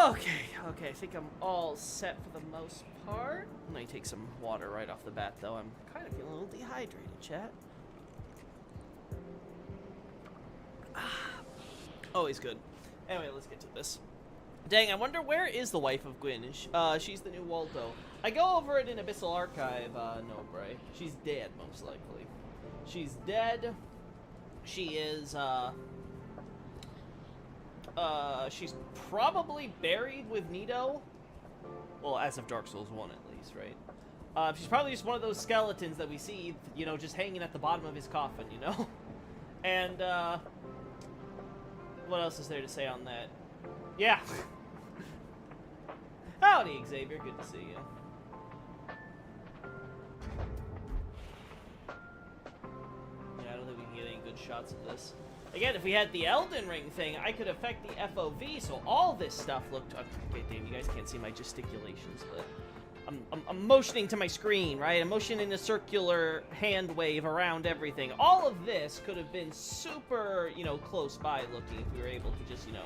Okay, I think I'm all set for the most part. Let me take some water right off the bat, though. I'm kind of feeling a little dehydrated, chat. Always good. Anyway, let's get to this. Dang, I wonder where is the wife of Gwyn? She's the new Waldo. I go over it in Abyssal Archive, no, Bray. She's dead, most likely. She's dead. She is, she's probably buried with Nito. Well, as of Dark Souls 1, at least, right? She's probably just one of those skeletons that we see, you know, just hanging at the bottom of his coffin, you know? And, what else is there to say on that? Yeah. Howdy, Xavier. Good to see you. Yeah, I don't think we can get any good shots of this. Again, if we had the Elden Ring thing, I could affect the FOV, so all this stuff looked... Okay, Dave, you guys can't see my gesticulations, but... I'm motioning to my screen, right? I'm motioning a circular hand wave around everything. All of this could have been super, you know, close by looking if we were able to just, you know...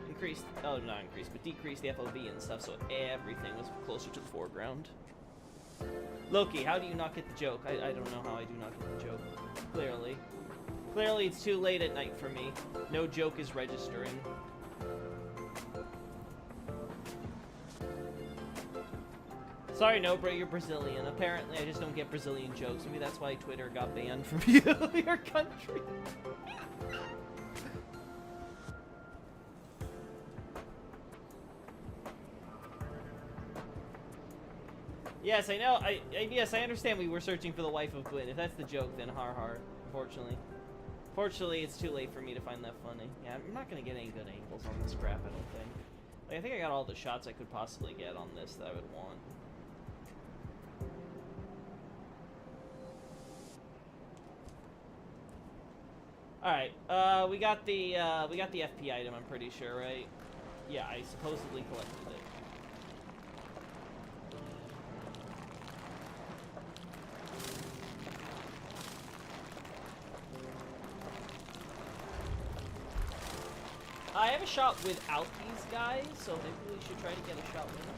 increase, oh, not increase, but decrease the FOV and stuff, so everything was closer to the foreground. Loki, how do you not get the joke? I don't know how I do not get the joke. Clearly. Clearly, it's too late at night for me. No joke is registering. Sorry, no, bro, you're Brazilian. Apparently, I just don't get Brazilian jokes. Maybe that's why Twitter got banned from your country. Yes, I know. Yes, I understand we were searching for the wife of Gwyn. If that's the joke, then har. Unfortunately. Fortunately, it's too late for me to find that funny. Yeah, I'm not gonna get any good angles on this crap, I don't think. Like, I think I got all the shots I could possibly get on this that I would want. Alright, we got the FP item, I'm pretty sure, right? Yeah, I supposedly collected it. I have a shot without these guys, so maybe we should try to get a shot with them.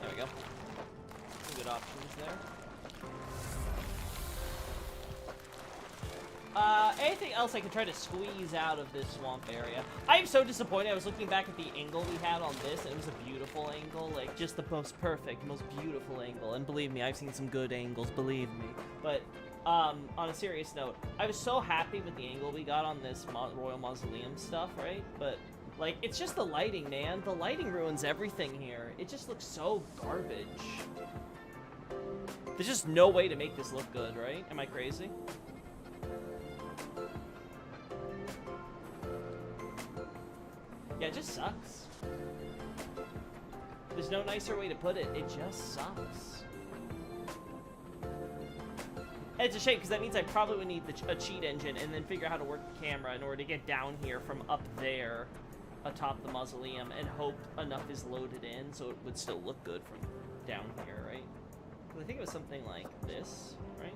There we go. Some good options there. Anything else I could try to squeeze out of this swamp area? I'm so disappointed. I was looking back at the angle we had on this, and it was a beautiful angle, like just the most perfect, most beautiful angle. And believe me, I've seen some good angles, believe me. But on a serious note, I was so happy with the angle we got on this Royal Mausoleum stuff, right? But like, it's just the lighting, man. The lighting ruins everything here. It just looks so garbage. There's just no way to make this look good, right? Am I crazy? Yeah, it just sucks. There's no nicer way to put it. It just sucks. And it's a shame, because that means I probably would need a cheat engine and then figure out how to work the camera in order to get down here from up there atop the mausoleum and hope enough is loaded in so it would still look good from down here, right? I think it was something like this, right?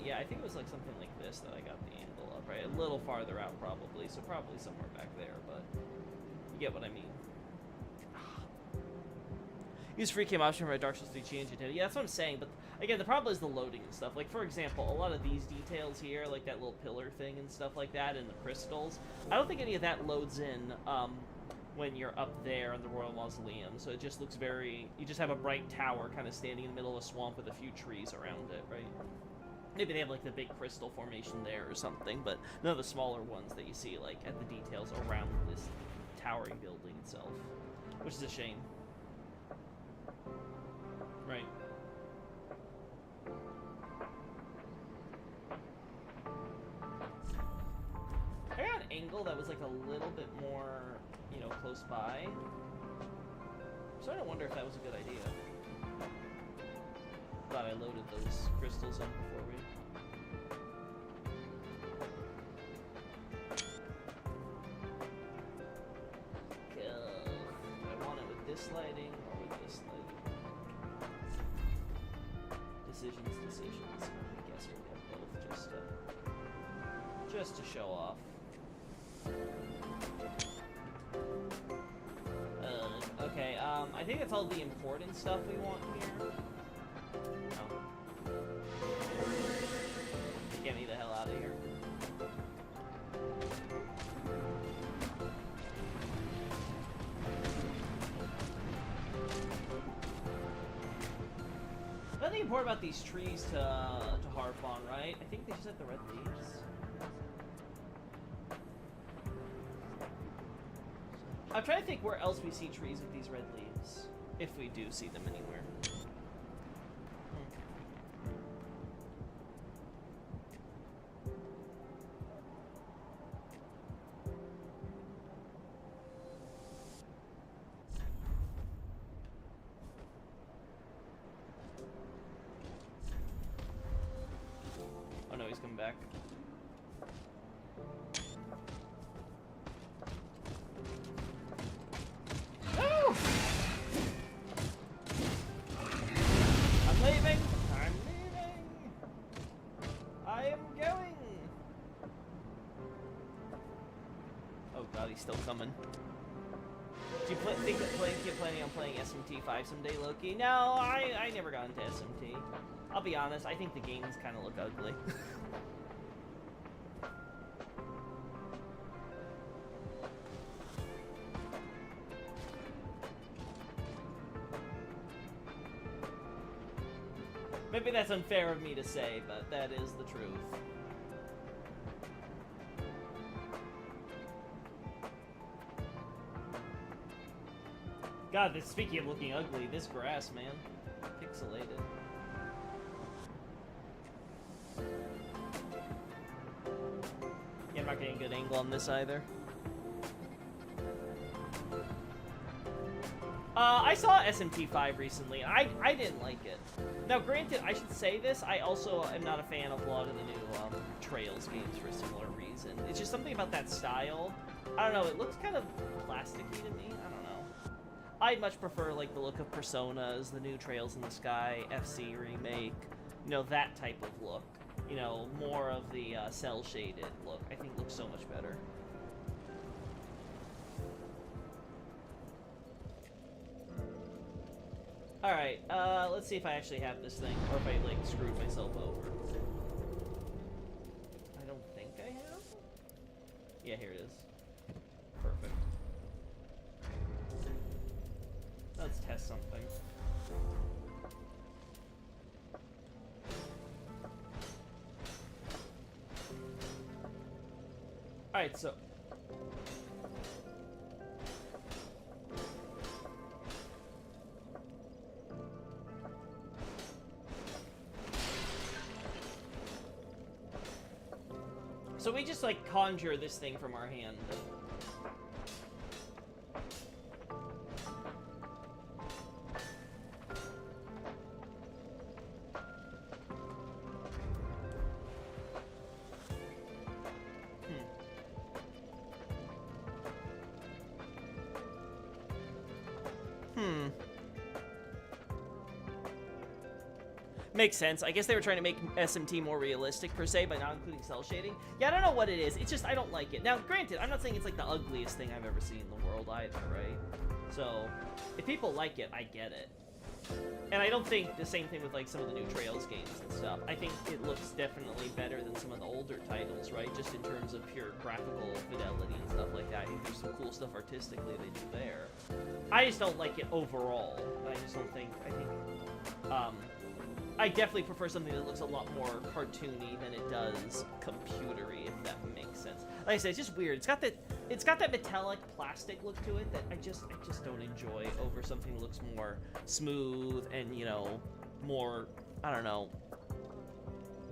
Yeah, I think it was like something like this that I got the angle of, right? A little farther out probably, so probably somewhere back there, but you get what I mean. Use free cam option for a Dark Souls 3 change it. Yeah, that's what I'm saying, but again, the problem is the loading and stuff. Like, for example, a lot of these details here, like that little pillar thing and stuff like that, and the crystals, I don't think any of that loads in, when you're up there in the Royal Mausoleum, so it just looks very... You just have a bright tower kind of standing in the middle of a swamp with a few trees around it, right? Maybe they have, like, the big crystal formation there or something, but none of the smaller ones that you see, like, at the details around this towering building itself, which is a shame. Right. I got an angle that was, like, a little bit more... you know, close by. I'm starting to wonder if that was a good idea. Glad I loaded those crystals up before we... I want it with this lighting or with this lighting? Decisions. I guess we have both just to show off. Okay, I think that's all the important stuff we want here. Oh. Get me the hell out of here. Nothing important about these trees to harp on, right? I think they just have the red leaves. I'm trying to think where else we see trees with these red leaves, if we do see them anywhere. Oh no, he's coming back. Still coming. Do you think that you're planning on playing SMT5 someday, Loki? No, I never got into SMT. I'll be honest, I think the games kind of look ugly. Maybe that's unfair of me to say, but that is the truth. God, speaking of looking ugly, this grass, man. Pixelated. Yeah, I'm not getting a good angle on this either. I saw SMT5 recently. I didn't like it. Now, granted, I should say this, I also am not a fan of a lot of the new Trails games for a similar reason. It's just something about that style. I don't know, it looks kind of plasticky to me. I don't know. I'd much prefer, like, the look of Personas, the new Trails in the Sky, FC remake, you know, that type of look. You know, more of the cel-shaded look. I think looks so much better. Alright, let's see if I actually have this thing, or if I, like, screwed myself over. I don't think I have? Yeah, here it is. Perfect. Let's test something. Alright, so... So we just, like, conjure this thing from our hand. Makes sense. I guess they were trying to make SMT more realistic, per se, by not including cel shading. Yeah, I don't know what it is. It's just, I don't like it. Now, granted, I'm not saying it's, like, the ugliest thing I've ever seen in the world either, right? So, if people like it, I get it. And I don't think the same thing with, like, some of the new Trails games and stuff. I think it looks definitely better than some of the older titles, right? Just in terms of pure graphical fidelity and stuff like that. I think there's some cool stuff artistically they do there. I just don't like it overall. I just don't think, I definitely prefer something that looks a lot more cartoony than it does computery, if that makes sense. Like I said, it's just weird. It's got that metallic plastic look to it that I just don't enjoy over something that looks more smooth and, you know, more, I don't know,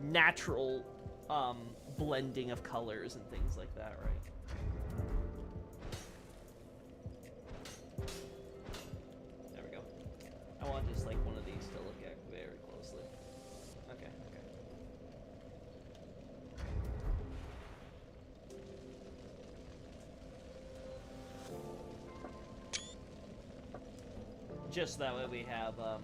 natural blending of colors and things like that, right? There we go. I want just like one of these to look at very closely. Okay, okay. Just that way we have a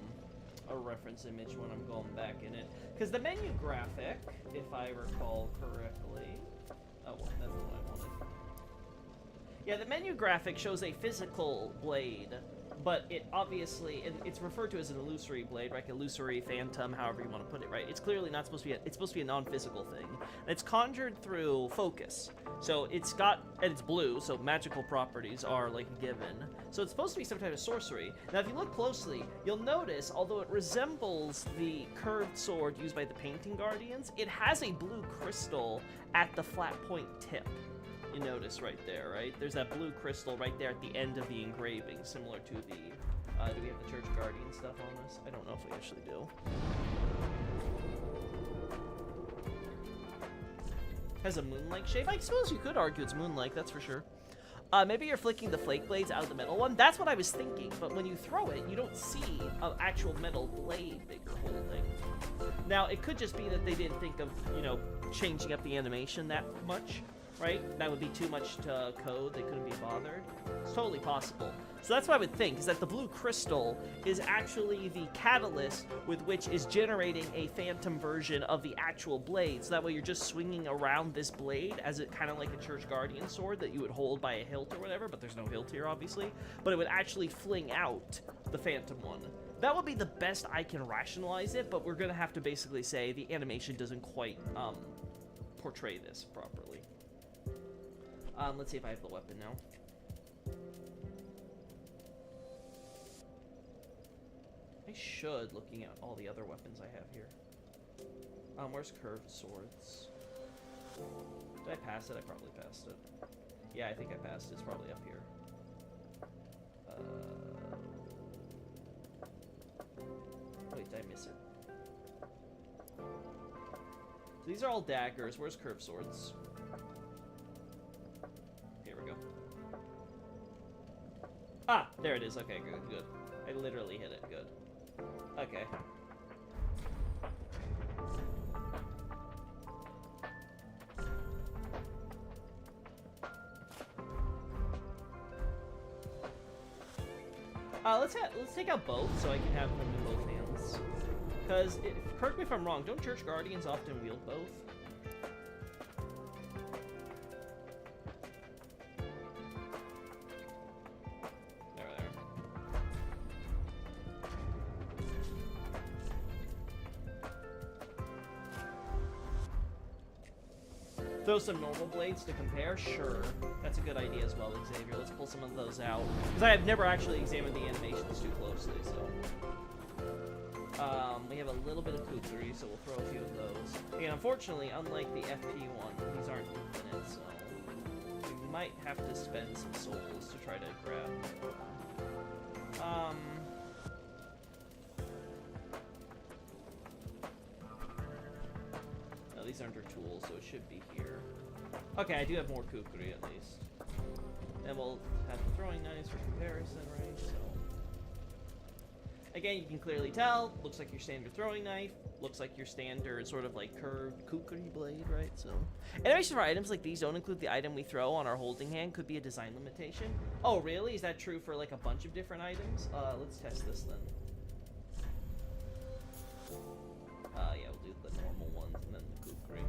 reference image when I'm going back in it. Because the menu graphic, if I recall correctly... Oh, well, that's the one I wanted. Yeah, the menu graphic shows a physical blade, but it obviously... it's referred to as an illusory blade, right? Illusory, phantom, however you want to put it, right? It's clearly not supposed to be it's supposed to be a non-physical thing. And it's conjured through focus. So it's got... and it's blue, so magical properties are, like, given. So it's supposed to be some type of sorcery. Now, if you look closely, you'll notice, although it resembles the curved sword used by the Painting Guardians, it has a blue crystal at the flat point tip. You notice right there, right? There's that blue crystal right there at the end of the engraving, similar to the... do we have the Church Guardian stuff on this? I don't know if we actually do. Has a moon-like shape? I suppose you could argue it's moon-like, that's for sure. Maybe you're flicking the flake blades out of the metal one. That's what I was thinking, but when you throw it, you don't see an actual metal blade that you're holding. Now, it could just be that they didn't think of, you know, changing up the animation that much, right? That would be too much to code. They couldn't be bothered. It's totally possible. So that's what I would think, is that the blue crystal is actually the catalyst with which is generating a phantom version of the actual blade. So that way you're just swinging around this blade as it kind of like a Church Guardian sword that you would hold by a hilt or whatever, but there's no hilt here, obviously. But it would actually fling out the phantom one. That would be the best I can rationalize it, but we're going to have to basically say the animation doesn't quite portray this properly. Let's see if I have the weapon now. I should, looking at all the other weapons I have here. Where's curved swords? Did I pass it? I probably passed it. Yeah, I think I passed it. It's probably up here. Wait, did I miss it? So these are all daggers. Where's curved swords? Here we go. Ah, there it is. Okay, good, good. I literally hit it. Good. Okay. Let's take out both so I can have them in both hands. Because, correct me if I'm wrong, don't Church Guardians often wield both? Throw some normal blades to compare? Sure. That's a good idea as well, Xavier. Let's pull some of those out. Because I have never actually examined the animations too closely, so... we have a little bit of kukri, so we'll throw a few of those. Again, unfortunately, unlike the FP one, these aren't infinite, so... we might have to spend some souls to try to grab more. No, these aren't her tools, so it should be here. Okay, I do have more kukri at least. And we'll have the throwing knives for comparison, right? So, again, you can clearly tell. Looks like your standard throwing knife. Looks like your standard sort of like curved kukri blade, right? So, animation for items like these don't include the item we throw on our holding hand. Could be a design limitation. Oh, really? Is that true for like a bunch of different items? Let's test this then. Yeah, we'll do the normal ones and then the kukri.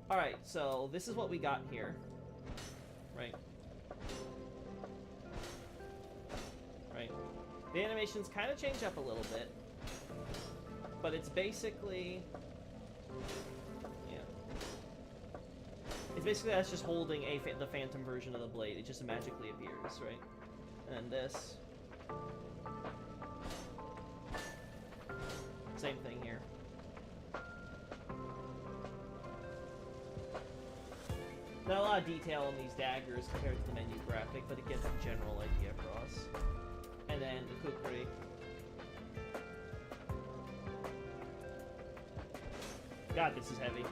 Alright, so this is what we got here. Right. Right. The animations kind of change up a little bit. But it's basically... yeah. It's basically us just holding the phantom version of the blade. It just magically appears, right? And this... same thing here. Not a lot of detail on these daggers compared to the menu graphic, but it gets the general idea across. And then the kukri. God, this is heavy.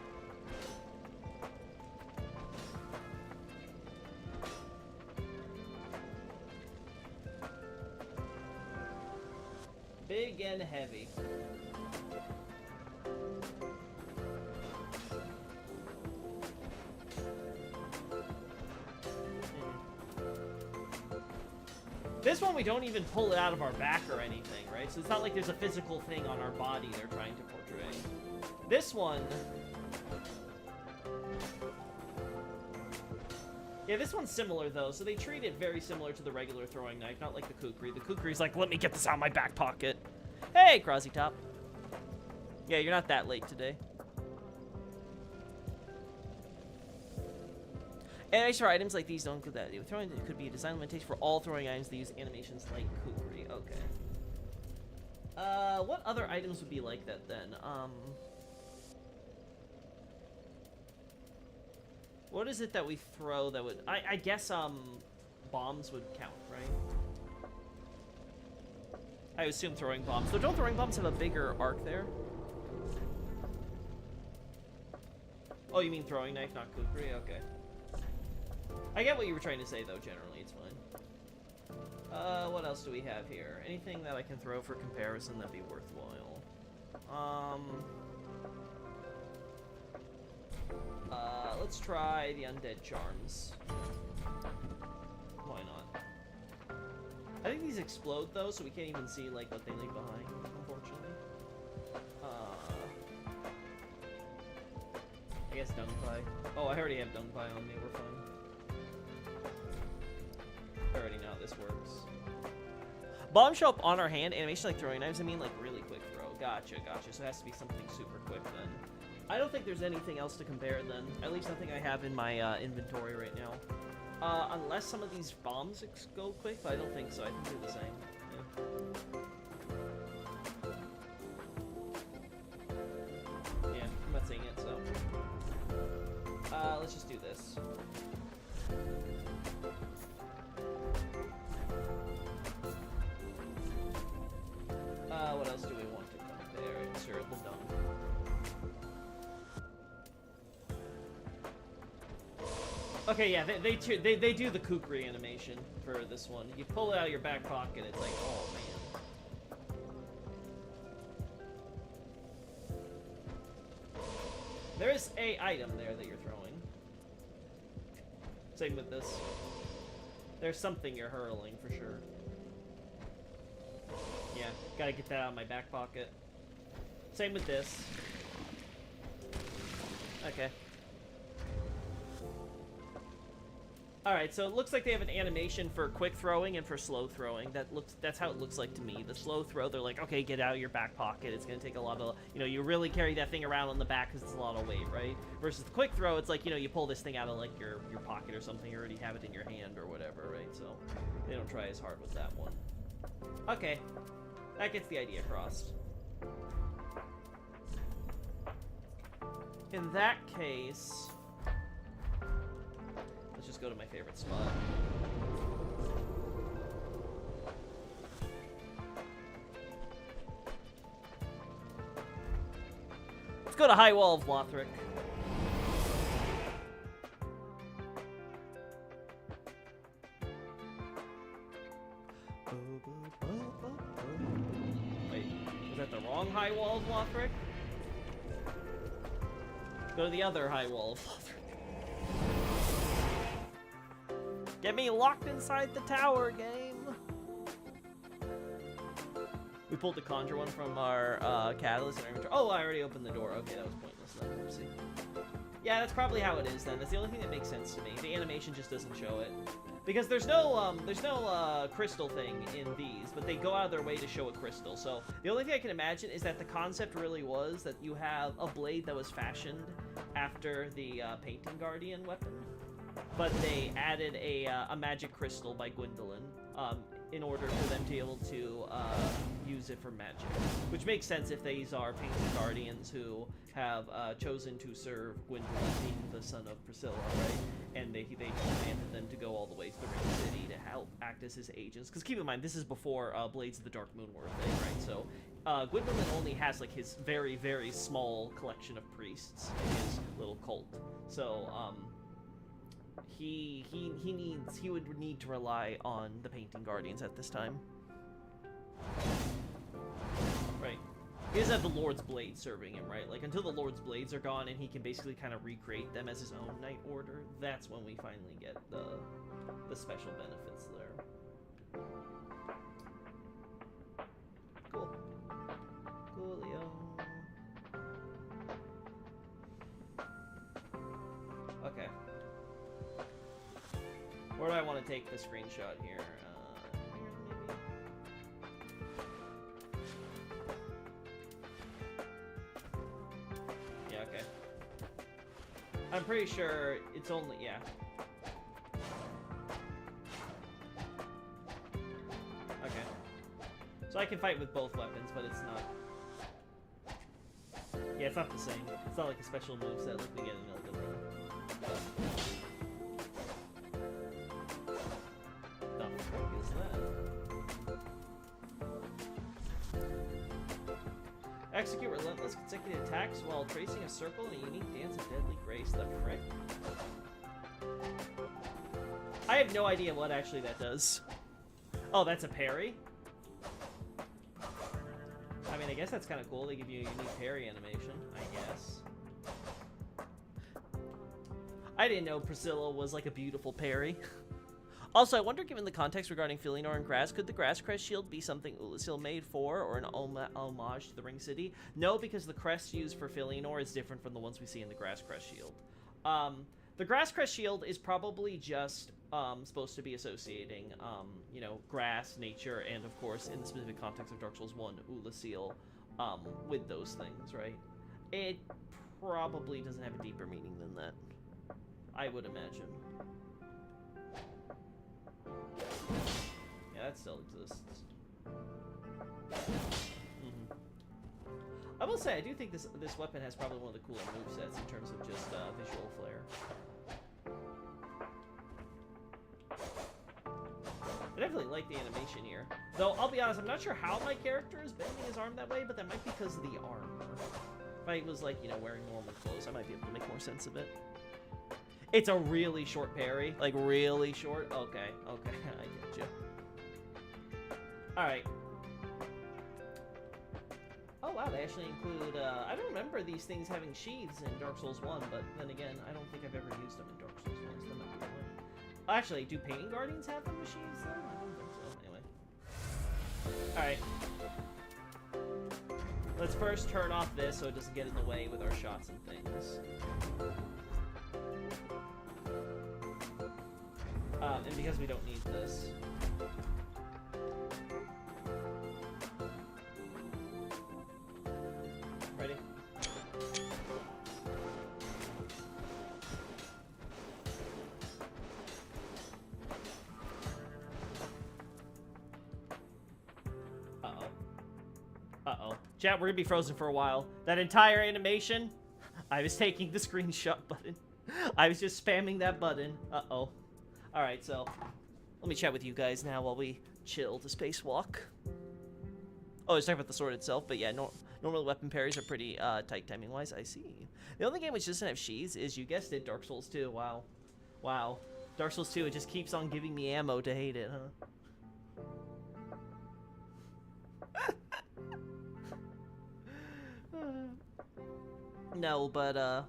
Big and heavy. This one, we don't even pull it out of our back or anything, right? So it's not like there's a physical thing on our body they're trying to portray. This one... Yeah, this one's similar, though. So they treat it very similar to the regular throwing knife, not like the kukri. The kukri's like, let me get this out of my back pocket. Hey, Krozzy Top. Yeah, you're not that late today. Animation for items like these don't include that. Throwing it could be a design limitation for all throwing items that use animations like kukri. Okay. What other items would be like that then? What is it that we throw that would... I guess, bombs would count, right? I assume throwing bombs. So don't throwing bombs have a bigger arc there? Oh, you mean throwing knife, not kukri? Okay. I get what you were trying to say, though, generally. It's fine. What else do we have here? Anything that I can throw for comparison that'd be worthwhile? Let's try the undead charms. Why not? I think these explode, though, so we can't even see, like, what they leave behind, unfortunately. I guess Dung Pie. Oh, I already have Dung Pie on me. We're fine. I already know how this works. Bombs show up on our hand. Animation like throwing knives. I mean, like, really quick throw. Gotcha, gotcha. So it has to be something super quick, then. I don't think there's anything else to compare, then. At least nothing I have in my inventory right now. Unless some of these bombs go quick, but I don't think so. I think they're the same. Yeah. Yeah, I'm not seeing it, so... let's just do this. What else do we want to compare? Sure, the dome. Okay, yeah, they do the kukri animation for this one. You pull it out of your back pocket, it's like, oh man. There is a item there that you're throwing. Same with this. There's something you're hurling for sure. Yeah, gotta get that out of my back pocket. Same with this. Okay. Alright, so it looks like they have an animation for quick throwing and for slow throwing. That's how it looks like to me. The slow throw, they're like, okay, get out of your back pocket. It's gonna take a lot of, you know, you really carry that thing around on the back because it's a lot of weight, right? Versus the quick throw, it's like, you know, you pull this thing out of, like, your pocket or something. You already have it in your hand or whatever, right? So, they don't try as hard with that one. Okay. That gets the idea across. In that case... let's just go to my favorite spot. Let's go to High Wall of Lothric. Wait, is that the wrong High Wall of Lothric? Go to the other High Wall of Lothric. Get me locked inside the tower, game! We pulled the conjure one from our catalyst. Oh, I already opened the door. Okay, that was pointless then. Oopsie. Yeah, that's probably how it is then. That's the only thing that makes sense to me. The animation just doesn't show it. Because there's no crystal thing in these, but they go out of their way to show a crystal. So the only thing I can imagine is that the concept really was that you have a blade that was fashioned after the Painting Guardian weapon. But they added a magic crystal by Gwendolyn in order for them to be able to use it for magic. Which makes sense if these are Painting Guardians who have chosen to serve Gwendolyn, being the son of Priscilla, right? And they commanded them to go all the way to the Ring City to help act as his agents. Because keep in mind, this is before Blades of the Dark Moon were a thing, right? So Gwendolyn only has like his very, very small collection of priests in his little cult. So, he would need to rely on the Painting Guardians at this time. Right. He doesn't have the Lord's Blade serving him, right? Like, until the Lord's Blades are gone and he can basically kind of recreate them as his own Knight Order, that's when we finally get the special benefits there. Where do I want to take the screenshot here? Maybe. Yeah, okay. I'm pretty sure it's only, yeah. Okay. So I can fight with both weapons, but it's not... Yeah, it's not the same. It's not like a special moveset like we get in Elden Ring. The fuck is that? Execute relentless consecutive attacks while tracing a circle in a unique dance of deadly grace. The frick? I have no idea what actually that does. Oh, that's a parry? I mean, I guess that's kind of cool. They give you a unique parry animation, I guess. I didn't know Priscilla was like a beautiful parry. Also, I wonder, given the context regarding Felinor and Grass, could the Grass Crest shield be something Illusory made for, or an homage to the Ring City? No, because the crest used for Felinor is different from the ones we see in the Grass Crest shield. The Grass Crest shield is probably just supposed to be associating, you know, grass, nature, and of course, in the specific context of Dark Souls 1, Ulasil, with those things, right? It probably doesn't have a deeper meaning than that, I would imagine. Yeah, that still exists. I will say, I do think this weapon has probably one of the cooler movesets in terms of just visual flair. I definitely like the animation here. Though, I'll be honest, I'm not sure how my character is bending his arm that way, but that might be because of the armor. If I was, like, you know, wearing normal clothes, I might be able to make more sense of it. It's a really short parry. Like, really short? Okay, okay, I get you. Alright. Oh, wow, they actually include, I don't remember these things having sheaths in Dark Souls 1, but then again, I don't think I've ever used them in Dark Souls 1, so that might be the way. Actually, do Painting Guardians have them with sheaths, though? I don't think so. Anyway. Alright. Let's first turn off this so it doesn't get in the way with our shots and things. And because we don't need this. Ready? Uh-oh. Uh-oh. Chat, we're gonna be frozen for a while. That entire animation, I was taking the screenshot button. I was just spamming that button. Uh-oh. Alright, so let me chat with you guys now while we chill to spacewalk. Oh, I was talking about the sword itself, but yeah, normally weapon parries are pretty tight timing-wise. I see. The only game which doesn't have sheaths is, you guessed it, Dark Souls 2. Wow. Wow. Dark Souls 2, it just keeps on giving me ammo to hate it, huh? No, but,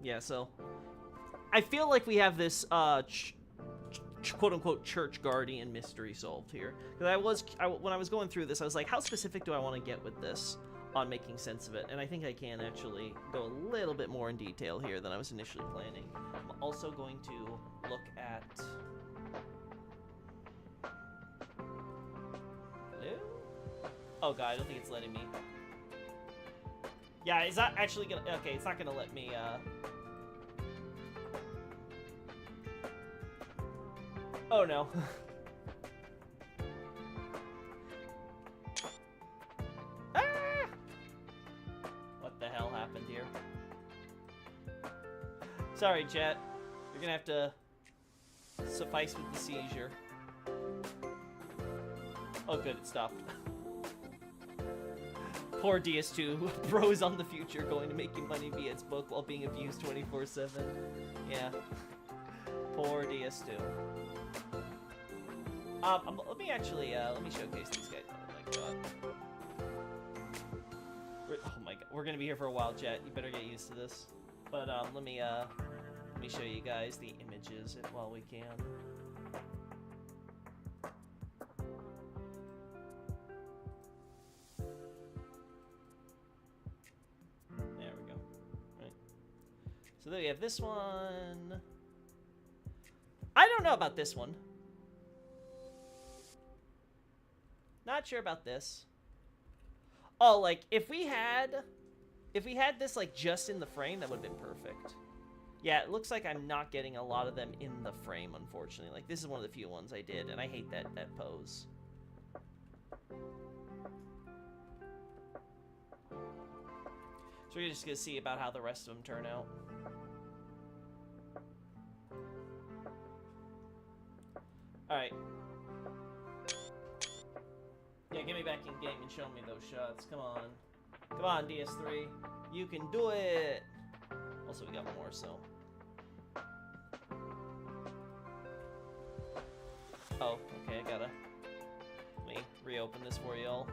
yeah, so I feel like we have this, quote-unquote church guardian mystery solved here. Because when I was going through this, I was like, how specific do I want to get with this on making sense of it? And I think I can actually go a little bit more in detail here than I was initially planning. I'm also going to look at... Hello? Oh god, I don't think it's letting me. Yeah, is that actually gonna... Okay, it's not gonna let me, Oh no. Ah! What the hell happened here? Sorry, chat. You're gonna have to suffice with the seizure. Oh good, it stopped. Poor DS2, bros on the future going to making money via its book while being abused 24/7. Yeah. Poor DS2. Let me actually, let me showcase these guys. Oh my god. Oh my god. We're gonna be here for a while, chat. You better get used to this. But, let me show you guys the images while we can. There we go. Right. So there we have this one. I don't know about this one. Not sure about this. Oh, like, if we had this, like, just in the frame, that would have been perfect. Yeah, it looks like I'm not getting a lot of them in the frame, unfortunately. Like, this is one of the few ones I did, and I hate that pose. So we're just gonna see about how the rest of them turn out. Alright. Yeah, get me back in game and show me those shots. Come on. Come on, DS3. You can do it! Also, we got more, so... Oh, okay, I gotta... Let me reopen this for y'all.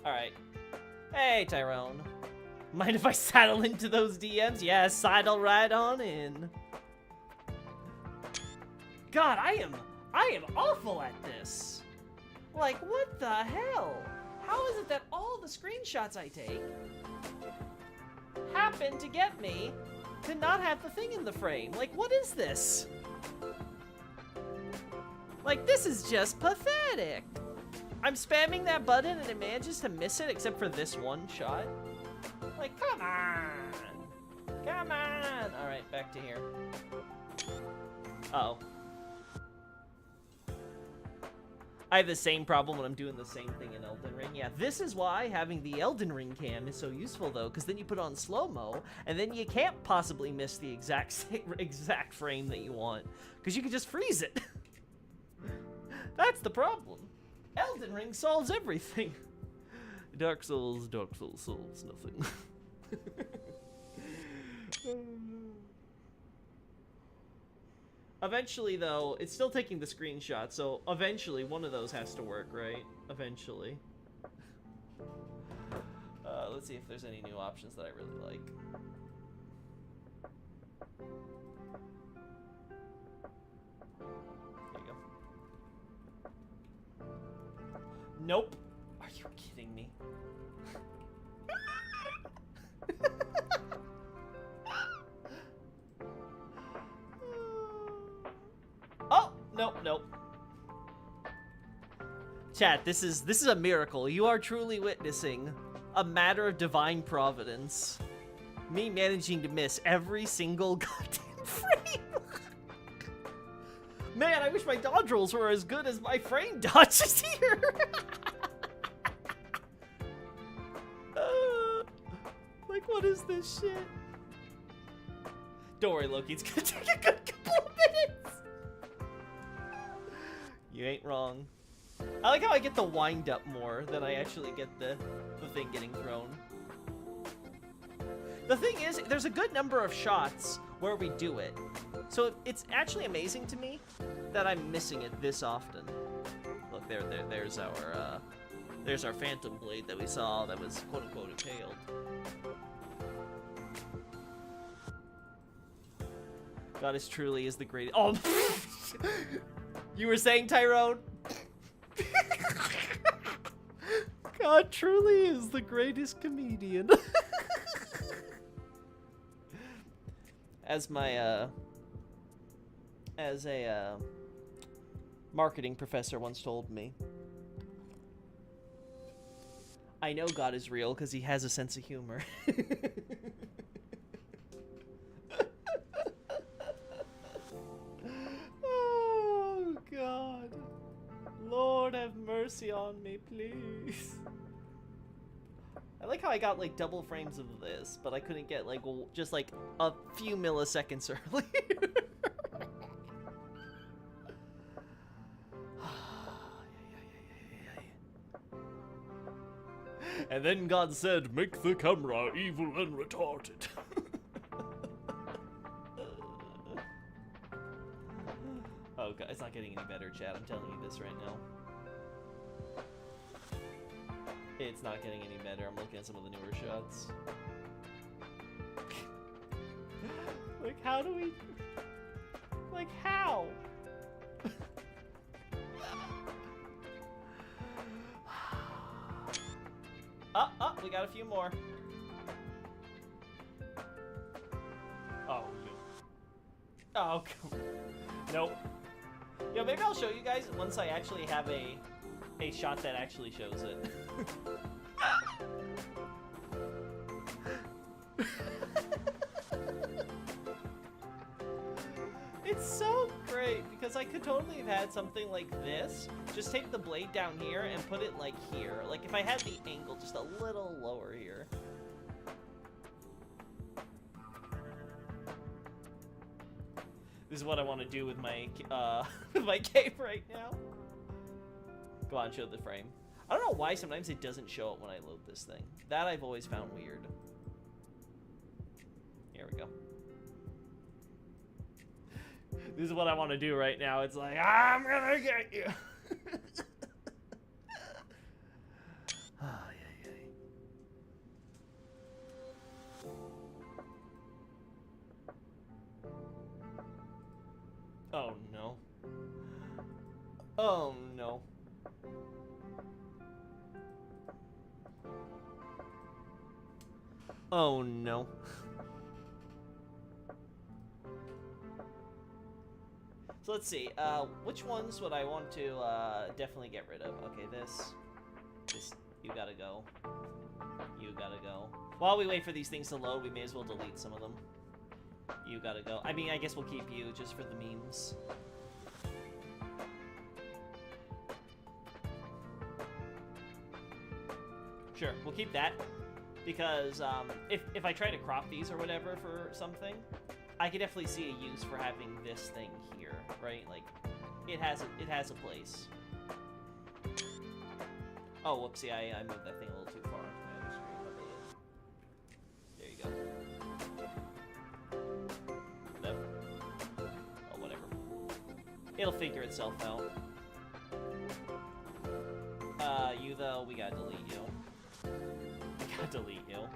Alright. Hey, Tyrone. Mind if I saddle into those DMs? Yeah, sidle right on in. God, I am awful at this. Like, what the hell? How is it that all the screenshots I take happen to get me to not have the thing in the frame? Like, what is this? Like, this is just pathetic. I'm spamming that button and it manages to miss it except for this one shot. Like, come on. Come on. All right, back to here. Uh-oh. I have the same problem when I'm doing the same thing in Elden Ring. Yeah, this is why having the Elden Ring cam is so useful, though, because then you put on slow-mo, and then you can't possibly miss the exact frame that you want, because you can just freeze it. That's the problem. Elden Ring solves everything. Dark Souls solves nothing. Eventually, though, it's still taking the screenshot, so eventually one of those has to work, right? Eventually. Let's see if there's any new options that I really like. There you go. Nope. Are you kidding me? Oh, nope. Chat, this is a miracle. You are truly witnessing a matter of divine providence. Me managing to miss every single goddamn frame. Man, I wish my dodge rolls were as good as my frame dodges here. Like, what is this shit? Don't worry, Loki. It's gonna take a good couple of minutes. You ain't wrong. I like how I get the wind up more than I actually get the thing getting thrown. The thing is, there's a good number of shots where we do it. So it's actually amazing to me that I'm missing it this often. Look, there's our Phantom Blade that we saw that was quote-unquote impaled. Goddess truly is the greatest. Oh, you were saying, Tyrone? God truly is the greatest comedian. As my as a marketing professor once told me, I know God is real because he has a sense of humor. Oh, God. Lord, have mercy on me, please. I like how I got, like, double frames of this, but I couldn't get, like, just, like, a few milliseconds earlier. And then God said, make the camera evil and retarded. Oh, God, it's not getting any better, chat. I'm telling you this right now. It's not getting any better. I'm looking at some of the newer shots. Like, how do we... Like, how? Oh, we got a few more. Oh, Oh, come on. Nope. Yo, maybe I'll show you guys once I actually have a shot that actually shows it. It's so great because I could totally have had something like this. Just take the blade down here and put it like here. Like if I had the angle just a little lower here. This is what I want to do with my with my cape right now. Go on, show the frame. I don't know why sometimes it doesn't show it when I load this thing. That I've always found weird. Here we go. This is what I want to do right now. It's like, I'm gonna get you. Oh no. Oh no. Oh no. So let's see, which ones would I want to definitely get rid of? Okay, this, you gotta go. You gotta go. While we wait for these things to load, we may as well delete some of them. You gotta go. I mean, I guess we'll keep you just for the memes. Sure, we'll keep that. Because, if I try to crop these or whatever for something, I could definitely see a use for having this thing here, right? Like, it has a place. Oh, whoopsie, I moved that thing a little too far onto my other screen. There you go. Nope. Oh, whatever. It'll figure itself out. You though, we gotta delete you. We gotta delete you.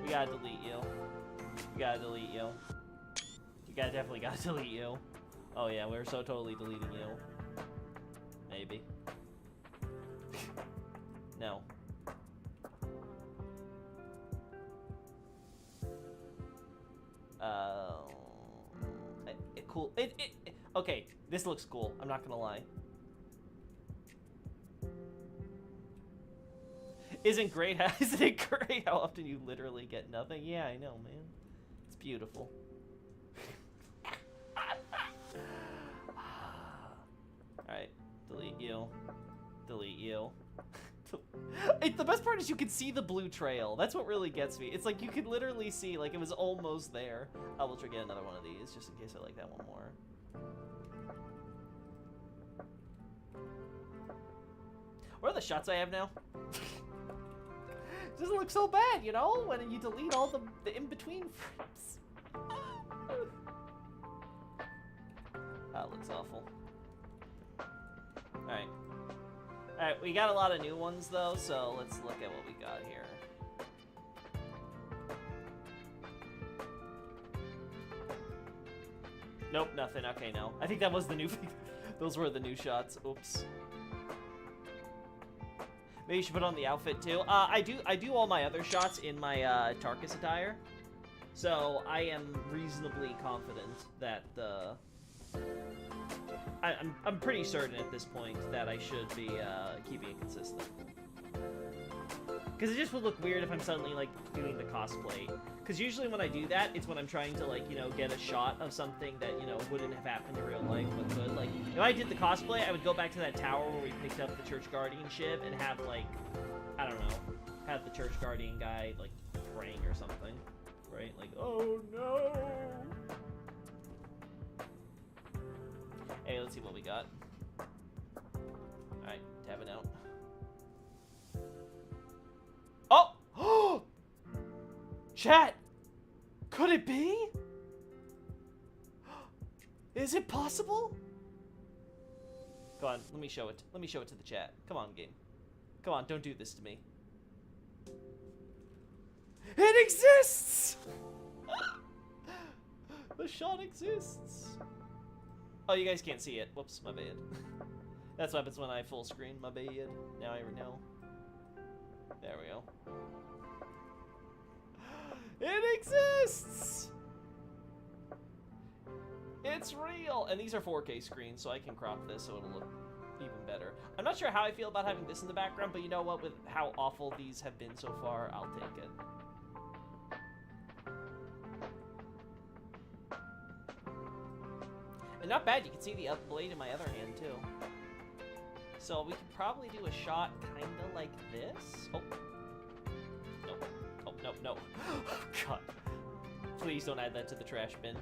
We gotta delete you. We gotta delete you. We definitely gotta delete you. Oh yeah, we're so totally deleting you. Maybe. No. Cool. Okay, this looks cool. I'm not gonna lie. Isn't it great how often you literally get nothing? Yeah, I know, man. It's beautiful. Alright, delete you. Delete you. The best part is you can see the blue trail. That's what really gets me. It's like you could literally see, like, it was almost there. I will try to get another one of these, just in case I like that one more. What are the shots I have now? It doesn't look so bad, you know, when you delete all the in-between frames. That looks awful. Alright. Alright, we got a lot of new ones, though, so let's look at what we got here. Nope, nothing. Okay, no. I think that was the new... Those were the new shots. Oops. Maybe you should put on the outfit too. I do all my other shots in my Tarkus attire, so I am reasonably confident that I'm pretty certain at this point that I should be keeping it consistent. Because it just would look weird if I'm suddenly like doing the cosplay. Because usually when I do that, it's when I'm trying to like, you know, get a shot of something that, you know, wouldn't have happened in real life but could. Like, if I did the cosplay, I would go back to that tower where we picked up the Church Guardian ship and have like, I don't know, have the Church Guardian guy like praying or something, right? Like, oh no! Hey, let's see what we got. Alright, tab it out. Oh! Chat! Could it be? Is it possible? Go on, let me show it. Let me show it to the chat. Come on, game. Come on, don't do this to me. It exists! The shot exists. Oh, you guys can't see it. Whoops, my bad. That's what happens when I full screen. My bad. Now I know. There we go. It exists! It's real! And these are 4K screens, so I can crop this so it'll look even better. I'm not sure how I feel about having this in the background, but you know what? With how awful these have been so far, I'll take it. And not bad, you can see the blade in my other hand, too. So we could probably do a shot kind of like this. Oh. No. Oh, no, no. Oh, God. Please don't add that to the trash bin.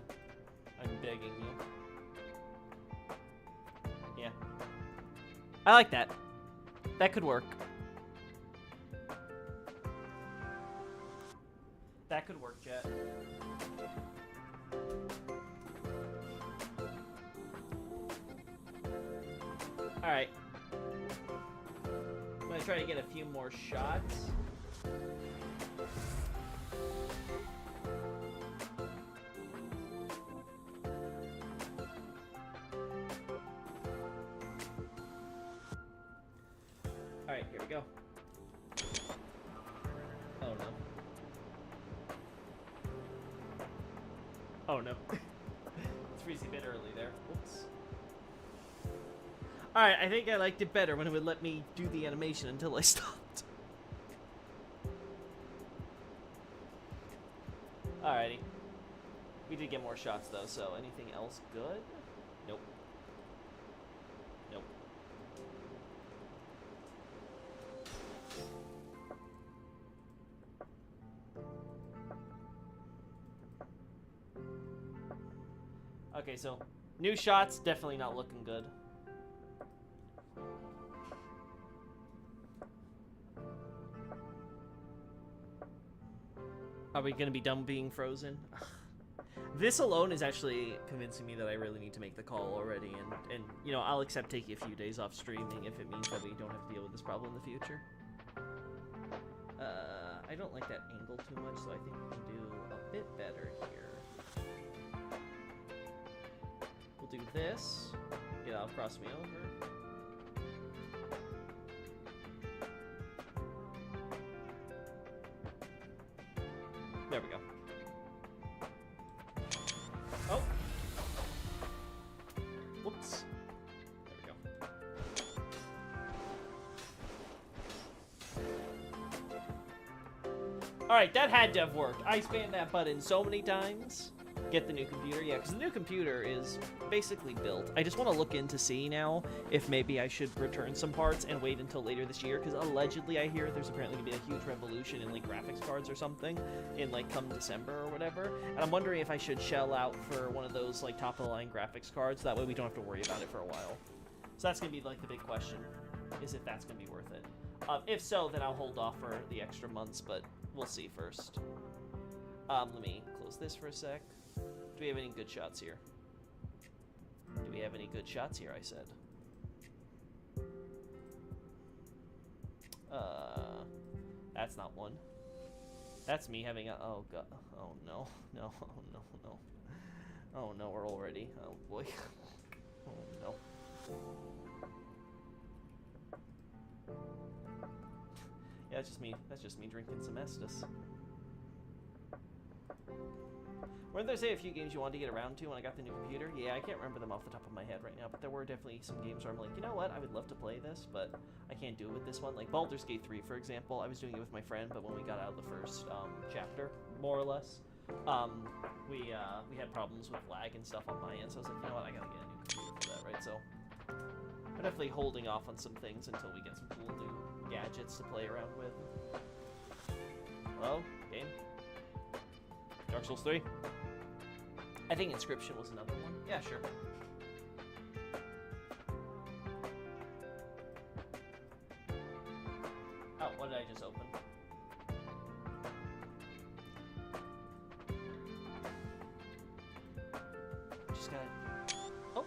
I'm begging you. Yeah. I like that. That could work. That could work, Jet. Alright. I'm gonna try to get a few more shots. Alright, here we go. Oh no. Oh no. It's freezing a bit early there. Oops. Alright, I think I liked it better when it would let me do the animation until I stopped. Alrighty. We did get more shots though, so anything else good? Nope. Nope. Okay, so new shots, definitely not looking good. Are we gonna be done being frozen? This alone is actually convincing me that I really need to make the call already, and you know, I'll accept taking a few days off streaming if it means that we don't have to deal with this problem in the future. I don't like that angle too much, so I think we can do a bit better here. We'll do this. Yeah, that'll cross me over. There we go. Oh! Whoops. There we go. Alright, that had to have worked. I spammed that button so many times. Get the new computer. Yeah, because the new computer is basically built. I just want to look in to see now if maybe I should return some parts and wait until later this year, because allegedly I hear there's apparently going to be a huge revolution in, like, graphics cards or something in, like, come December or whatever. And I'm wondering if I should shell out for one of those, like, top-of-the-line graphics cards. That way we don't have to worry about it for a while. So that's going to be, like, the big question, is if that's going to be worth it. If so, then I'll hold off for the extra months, but we'll see first. Let me close this for a sec. Do we have any good shots here? Do we have any good shots here, I said? That's not one. That's me having a... Oh, God. Oh, no. No. Oh, no, no. Oh, no, we're already... Oh, boy. Oh, no. Yeah, that's just me. That's just me drinking some Estus. Weren't there, say, a few games you wanted to get around to when I got the new computer? Yeah, I can't remember them off the top of my head right now, but there were definitely some games where I'm like, you know what, I would love to play this, but I can't do it with this one. Like Baldur's Gate 3, for example, I was doing it with my friend, but when we got out of the first chapter, more or less, we had problems with lag and stuff on my end, so I was like, you know what, I gotta get a new computer for that, right? So I'm definitely holding off on some things until we get some cool new gadgets to play around with. Hello? Game? Dark Souls 3? I think Inscription was another one. Yeah, sure. Oh, what did I just open? Just gotta... Oh!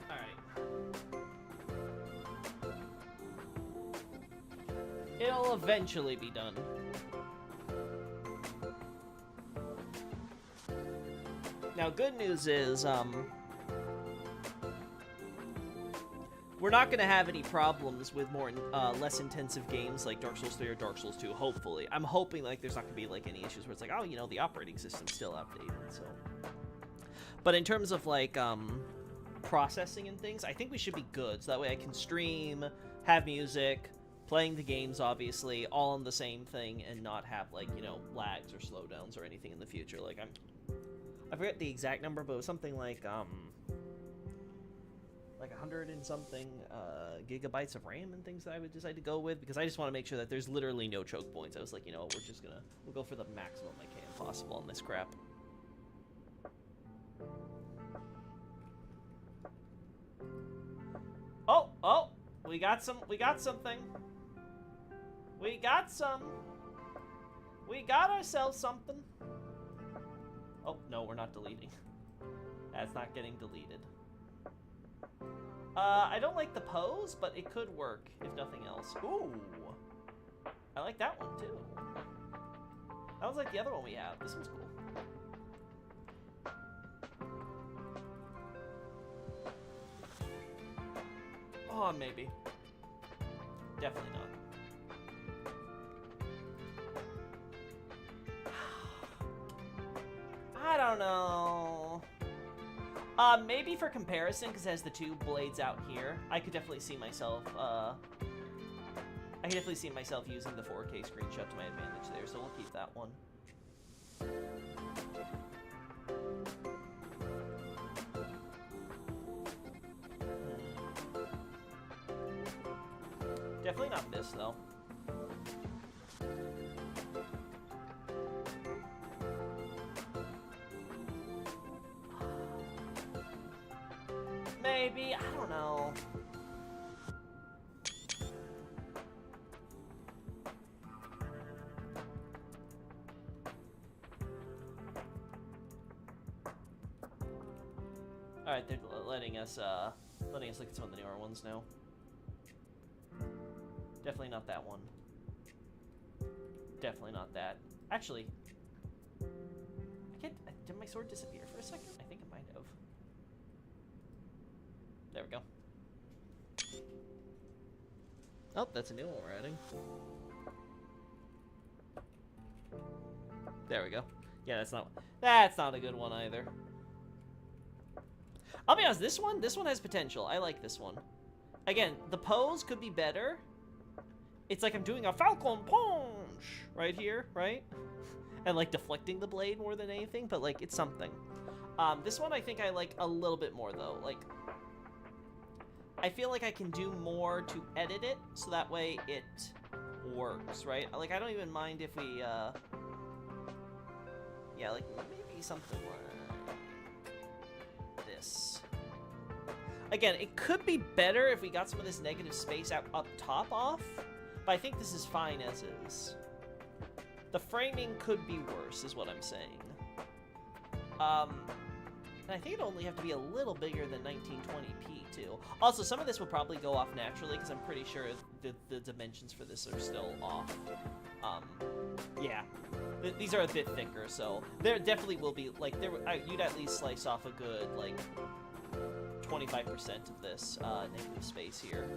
Alright. It'll eventually be done. Now, good news is, we're not going to have any problems with more less intensive games like Dark Souls 3 or Dark Souls 2, hopefully. I'm hoping like there's not going to be like any issues where it's like, oh, you know, the operating system's still outdated, so. But in terms of like processing and things, I think we should be good, so that way I can stream, have music, playing the games, obviously, all on the same thing, and not have, like, you know, lags or slowdowns or anything in the future. Like, I forget the exact number, but it was something like 100 and something gigabytes of RAM and things that I would decide to go with, because I just want to make sure that there's literally no choke points. I was like, you know what, we'll go for the maximum I can possible on this crap. Oh, we got something. We got ourselves something. Oh, no, we're not deleting. That's not getting deleted. I don't like the pose, but it could work, if nothing else. Ooh. I like that one, too. That was like the other one we have. This one's cool. Oh, maybe. Definitely not. I don't know. Maybe for comparison, because it has the two blades out here, I could definitely see myself, using the 4K screenshot to my advantage there, so we'll keep that one. Definitely not this, though. Maybe, I don't know. Alright, they're letting us look at some of the newer ones now. Definitely not that one. Definitely not that. Actually, did my sword disappear for a second? I think it might have. There we go. Oh, that's a new one we're adding. There we go. Yeah, that's not a good one either. I'll be honest, this one has potential. I like this one. Again, the pose could be better. It's like I'm doing a Falcon Punch right here, right? And like deflecting the blade more than anything, but like it's something. This one I think I like a little bit more though. Like, I feel like I can do more to edit it, so that way it works, right? Like, I don't even mind if we, yeah, like, maybe something like this. Again, it could be better if we got some of this negative space out up top off, but I think this is fine as is. The framing could be worse, is what I'm saying. And I think it'd only have to be a little bigger than 1920p, too. Also, some of this will probably go off naturally, because I'm pretty sure the dimensions for this are still off. Yeah. These are a bit thicker, so there definitely will be, like, you'd at least slice off a good, like, 25% of this negative space here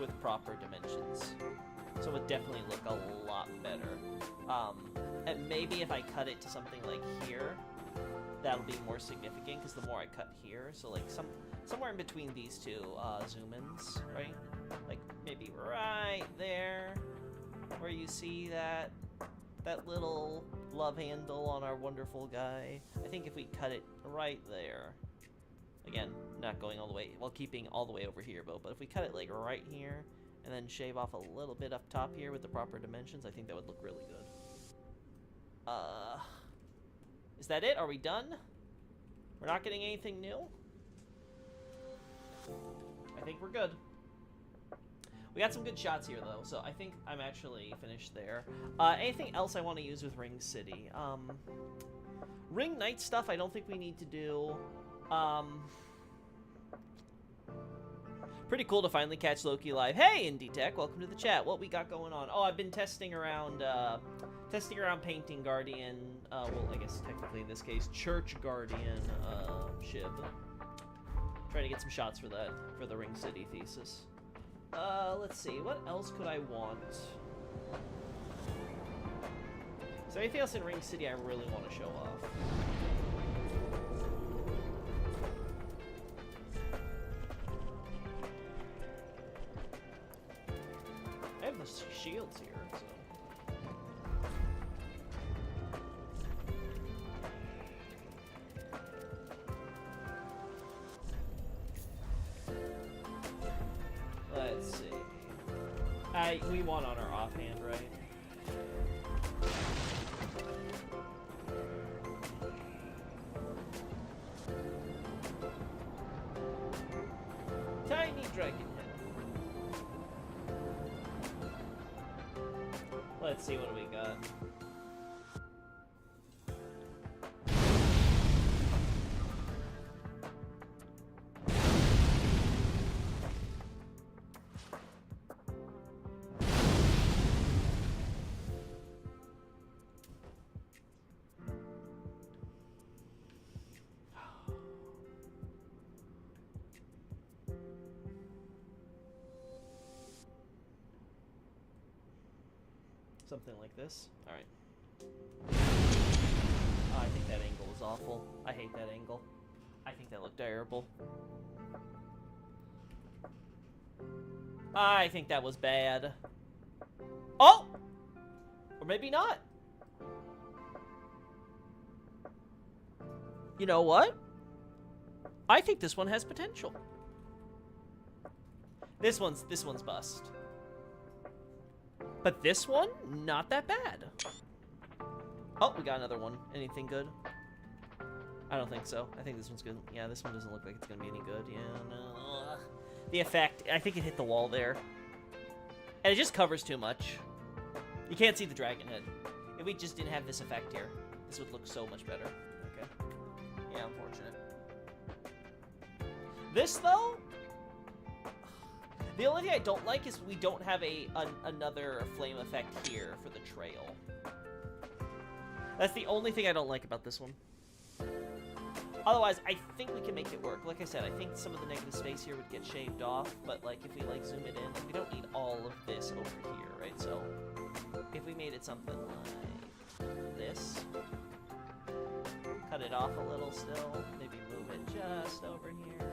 with proper dimensions. So it would definitely look a lot better. And maybe if I cut it to something like here, that'll be more significant, because the more I cut here, so like somewhere in between these two zoom-ins, right? Like maybe right there, where you see that little love handle on our wonderful guy. I think if we cut it right there, again, not going all the way, well, keeping all the way over here, but if we cut it like right here, and then shave off a little bit up top here with the proper dimensions, I think that would look really good. Is that it? Are we done? We're not getting anything new? I think we're good. We got some good shots here, though, so I think I'm actually finished there. Anything else I want to use with Ring City? Ring Knight stuff I don't think we need to do. Pretty cool to finally catch Loki live. Hey, Indie Tech, welcome to the chat. What we got going on? Oh, I've been testing around painting Guardian, well, I guess technically in this case, Church Guardian, Shiv. Trying to get some shots for that, for the Ring City thesis. Let's see, what else could I want? Is there anything else in Ring City I really want to show off? I have the shields here, so... Let's see. We won on our offhand, right? Tiny dragon head. Let's see what we got. Something like this. Alright. Oh, I think that angle was awful. I hate that angle. I think that looked terrible. I think that was bad. Oh! Or maybe not. You know what? I think this one has potential. This one's bust. But this one, not that bad. Oh, we got another one. Anything good? I don't think so. I think this one's good. Yeah, this one doesn't look like it's gonna be any good. Yeah, no. The effect, I think it hit the wall there. And it just covers too much. You can't see the dragon head. If we just didn't have this effect here, this would look so much better. Okay. Yeah, unfortunate. This, though... The only thing I don't like is we don't have another flame effect here for the trail. That's the only thing I don't like about this one. Otherwise, I think we can make it work. Like I said, I think some of the negative space here would get shaved off, but like if we like zoom it in, we don't need all of this over here, right? So if we made it something like this, cut it off a little still, maybe move it just over here.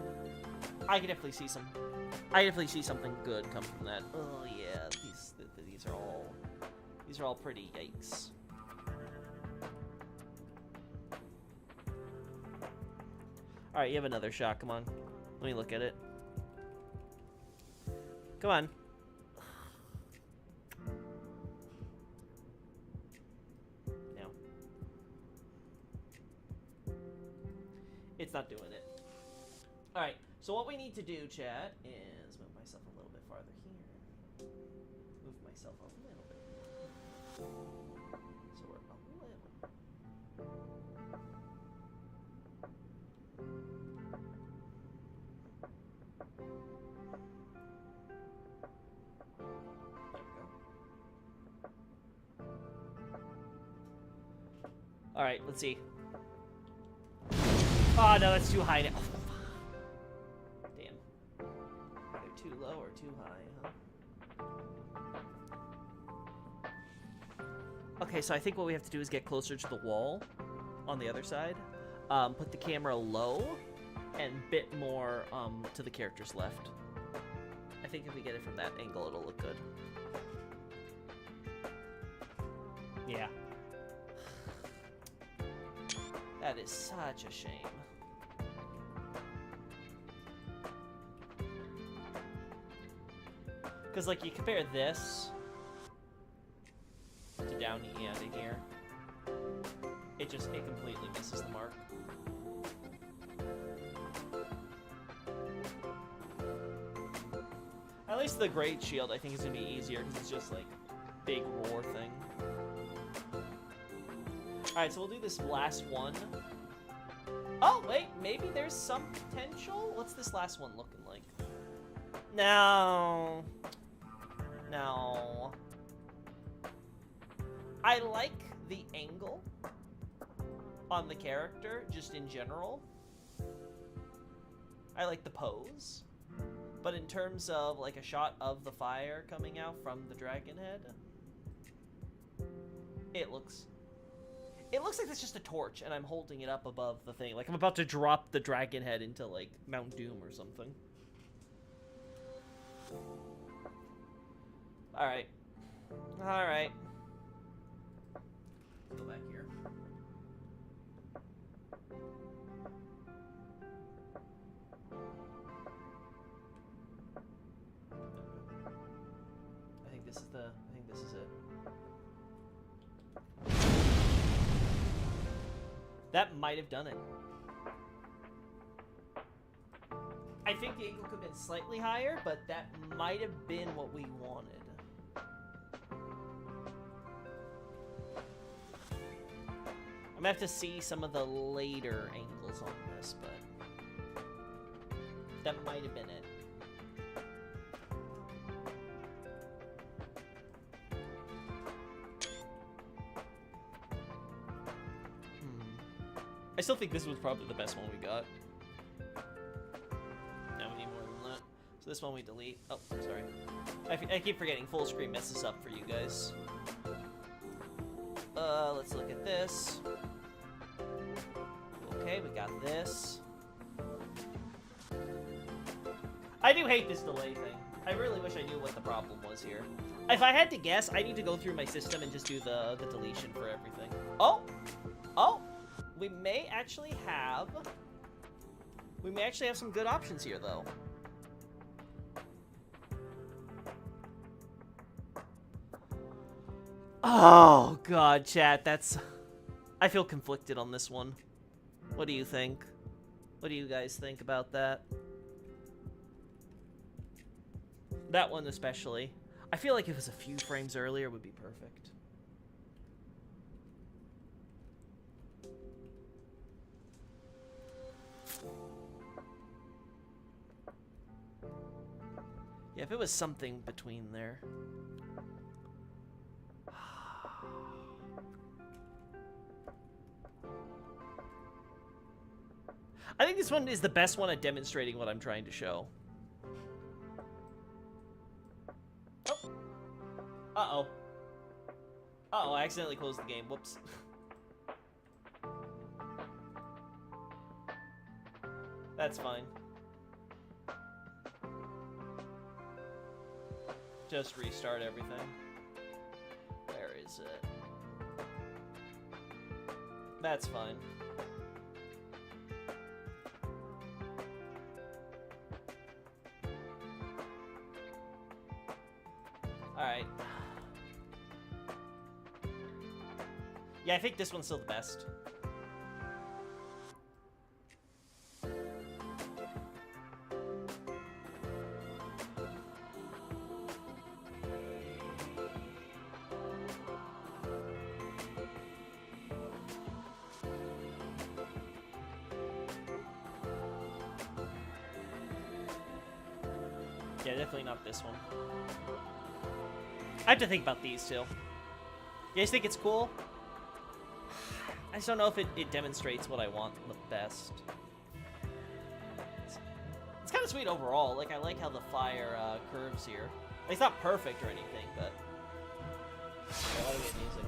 I can definitely see something good come from that. Oh yeah, these are all pretty. Yikes. All right, you have another shot. Come on, let me look at it. Come on. No, it's not doing it. All right. So what we need to do, chat, is move myself a little bit farther here. Move myself a little bit more. So we're a little. There we go. All right, let's see. Oh no, that's too high now. Too low or too high, huh? Okay, so I think what we have to do is get closer to the wall on the other side. Put the camera low and bit more to the character's left. I think if we get it from that angle, it'll look good. Yeah. That is such a shame. Because, like, you compare this to down to here, it completely misses the mark. At least the Great Shield, I think, is going to be easier, because it's just, like, big roar thing. Alright, so we'll do this last one. Oh, wait, maybe there's some potential? What's this last one looking like? No. No. I like the angle on the character, just in general. I like the pose. But in terms of like a shot of the fire coming out from the dragon head, it looks like it's just a torch and I'm holding it up above the thing. Like I'm about to drop the dragon head into like Mount Doom or something. Alright. Alright. Let's go back here. I think this is it. That might have done it. I think the angle could have been slightly higher, but that might have been what we wanted. I'm gonna have to see some of the later angles on this, but that might have been it. I still think this was probably the best one we got. No, we need more than that. So this one we delete. Oh, sorry. I keep forgetting full screen messes up for you guys. Let's look at this. Okay, we got this. I do hate this delay thing. I really wish I knew what the problem was here. If I had to guess, I need to go through my system and just do the deletion for everything. Oh! Oh! We may actually have some good options here, though. Oh, God, chat, I feel conflicted on this one. What do you think? What do you guys think about that? That one especially. I feel like if it was a few frames earlier, it would be perfect. Yeah, if it was something between there. I think this one is the best one at demonstrating what I'm trying to show. Oh. Uh-oh. Uh-oh, I accidentally closed the game. Whoops. That's fine. Just restart everything. Where is it? That's fine. Alright. Yeah, I think this one's still the best. Yeah, definitely not this one. I have to think about these two. You guys think it's cool? I just don't know if it demonstrates what I want the best. It's kind of sweet overall. Like, I like how the fire curves here. It's not perfect or anything, but... Yeah, why do we have music?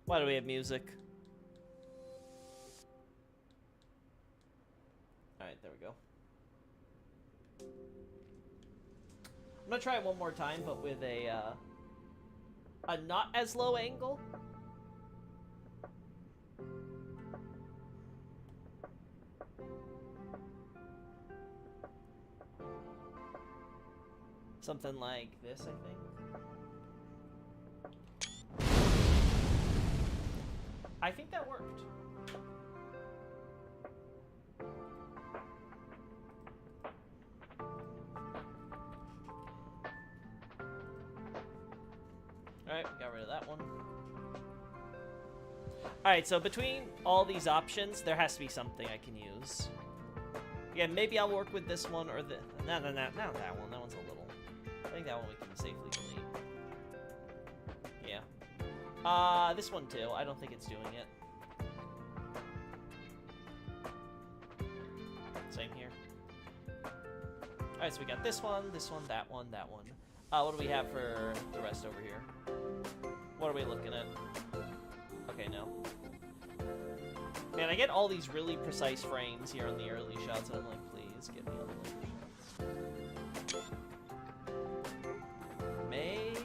Why do we have music? Alright, there we go. I'm gonna try it one more time, but with a not as low angle. Something like this, I think. I think that worked. Alright, we got rid of that one. Alright, so between all these options, there has to be something I can use. Yeah, maybe I'll work with this one or the... No, not that one. That one's a little... I think that one we can safely delete. Yeah. This one too. I don't think it's doing it. Alright, so we got this one, that one, that one. What do we have for the rest over here? What are we looking at? Okay, no. Man, I get all these really precise frames here on the early shots, and I'm like, please give me all the later shots. Maybe?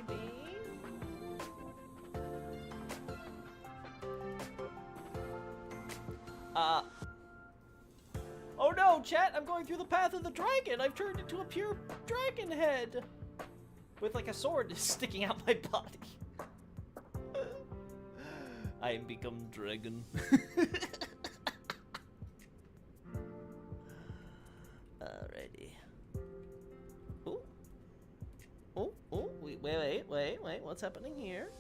Oh no, chat! I'm going through the path of the dragon! I've turned into a pure dragon head! With like a sword sticking out my body. I am become dragon. Alrighty. Ooh. Oh, oh, wait, what's happening here?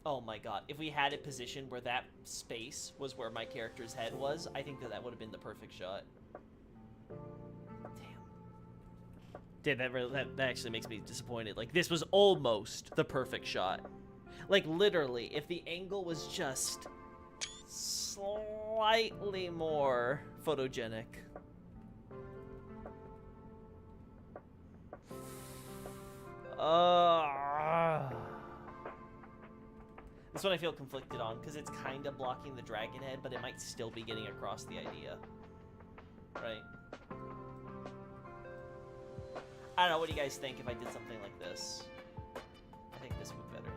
Oh my god, if we had it positioned where that space was where my character's head was, I think that would have been the perfect shot. Damn, that actually makes me disappointed. Like, this was almost the perfect shot. Like, literally, if the angle was just slightly more photogenic. This one I feel conflicted on, because it's kind of blocking the dragon head, but it might still be getting across the idea. Right? I don't know, what do you guys think if I did something like this? I think this would be better,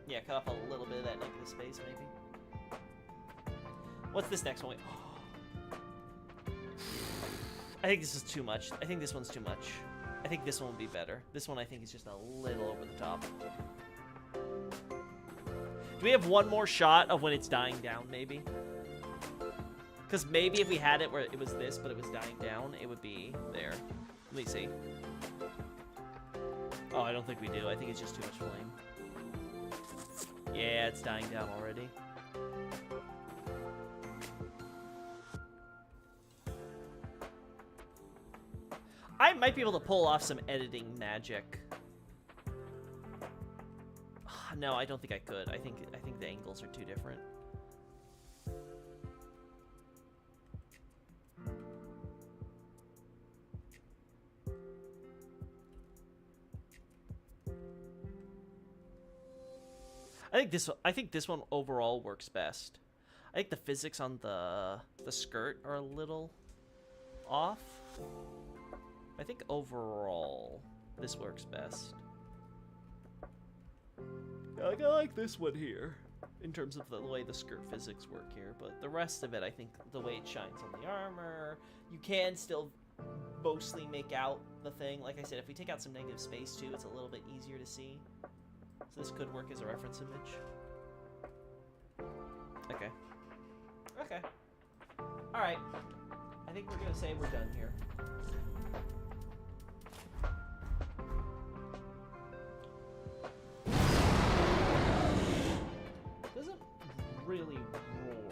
yeah. Yeah, cut off a little bit of that negative space, maybe. What's this next one? I think this is too much. I think this one's too much. I think this one would be better. This one I think is just a little over the top. Do we have one more shot of when it's dying down, maybe? Because maybe if we had it where it was this, but it was dying down, it would be there. Let me see. Oh, I don't think we do. I think it's just too much flame. Yeah, it's dying down already. I might be able to pull off some editing magic. No, I don't think I could. I think the angles are too different. I think this one overall works best. I think the physics on the skirt are a little off. I think overall this works best. I like this one here, in terms of the way the skirt physics work here, but the rest of it, I think the way it shines on the armor, you can still mostly make out the thing. Like I said, if we take out some negative space too, it's a little bit easier to see. So this could work as a reference image. Okay. Okay. Alright. I think we're gonna say we're done here. Doesn't really roar.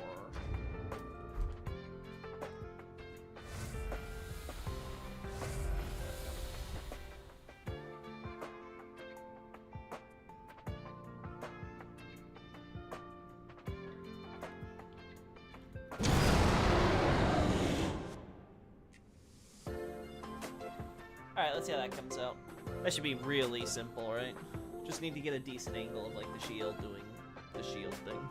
Alright, let's see how that comes out. That should be really simple, right? Just need to get a decent angle of like the shield doing the shield thing.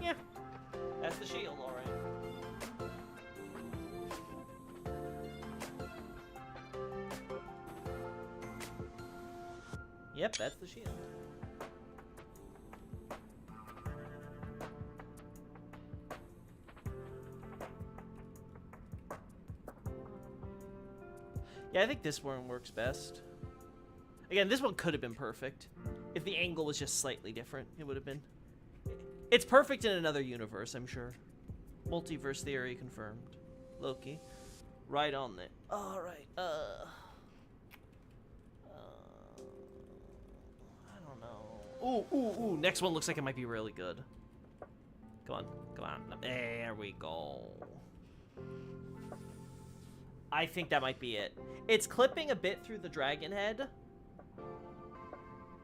Yeah, that's the shield, alright. Yep, that's the shield. Yeah, I think this one works best. Again, this one could have been perfect. If the angle was just slightly different, it would have been. It's perfect in another universe, I'm sure. Multiverse theory confirmed. Loki. Right on it. Alright, I don't know. Ooh. Next one looks like it might be really good. Come on. There we go. I think that might be it. It's clipping a bit through the dragon head,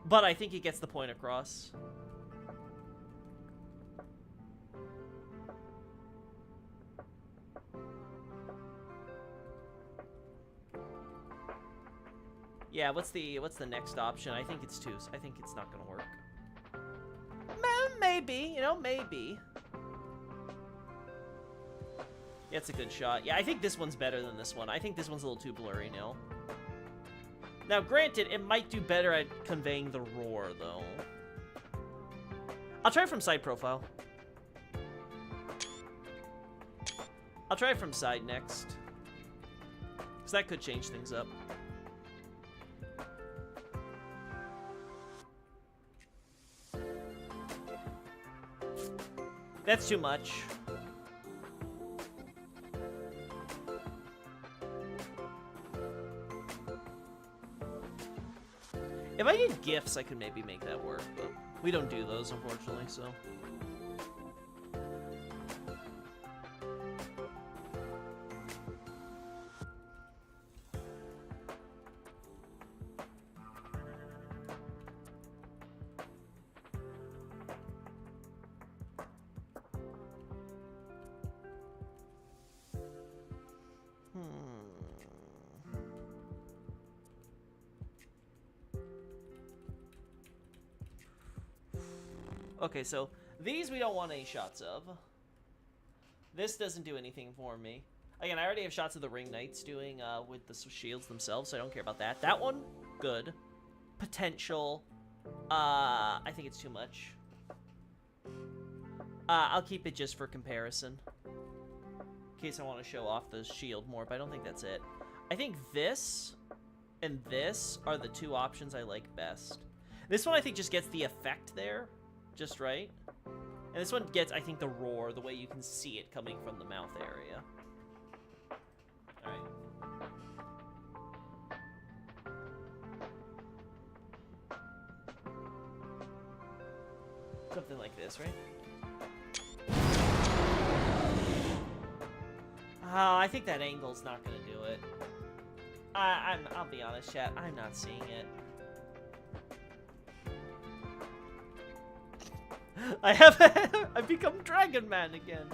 but I think it gets the point across. Yeah, what's the next option? I think it's 2. I think it's not gonna work. Maybe, you know, maybe. Yeah, it's a good shot. Yeah, I think this one's better than this one. I think this one's a little too blurry now. Now, granted, it might do better at conveying the roar, though. I'll try it from side profile. I'll try it from side next. Because that could change things up. That's too much. If I did GIFs, I could maybe make that work, but we don't do those, unfortunately, so... Okay, so these we don't want any shots of. This doesn't do anything for me. Again, I already have shots of the ring knights doing with the shields themselves, so I don't care about that. That one, good. Potential. I think it's too much. I'll keep it just for comparison. In case I want to show off the shield more, but I don't think that's it. I think this and this are the 2 options I like best. This one I think just gets the effect there. Just right. And this one gets, I think, the roar, the way you can see it coming from the mouth area. Alright. Something like this, right? Oh, I think that angle's not gonna do it. I'll be honest, chat, I'm not seeing it. I've become Dragon Man again.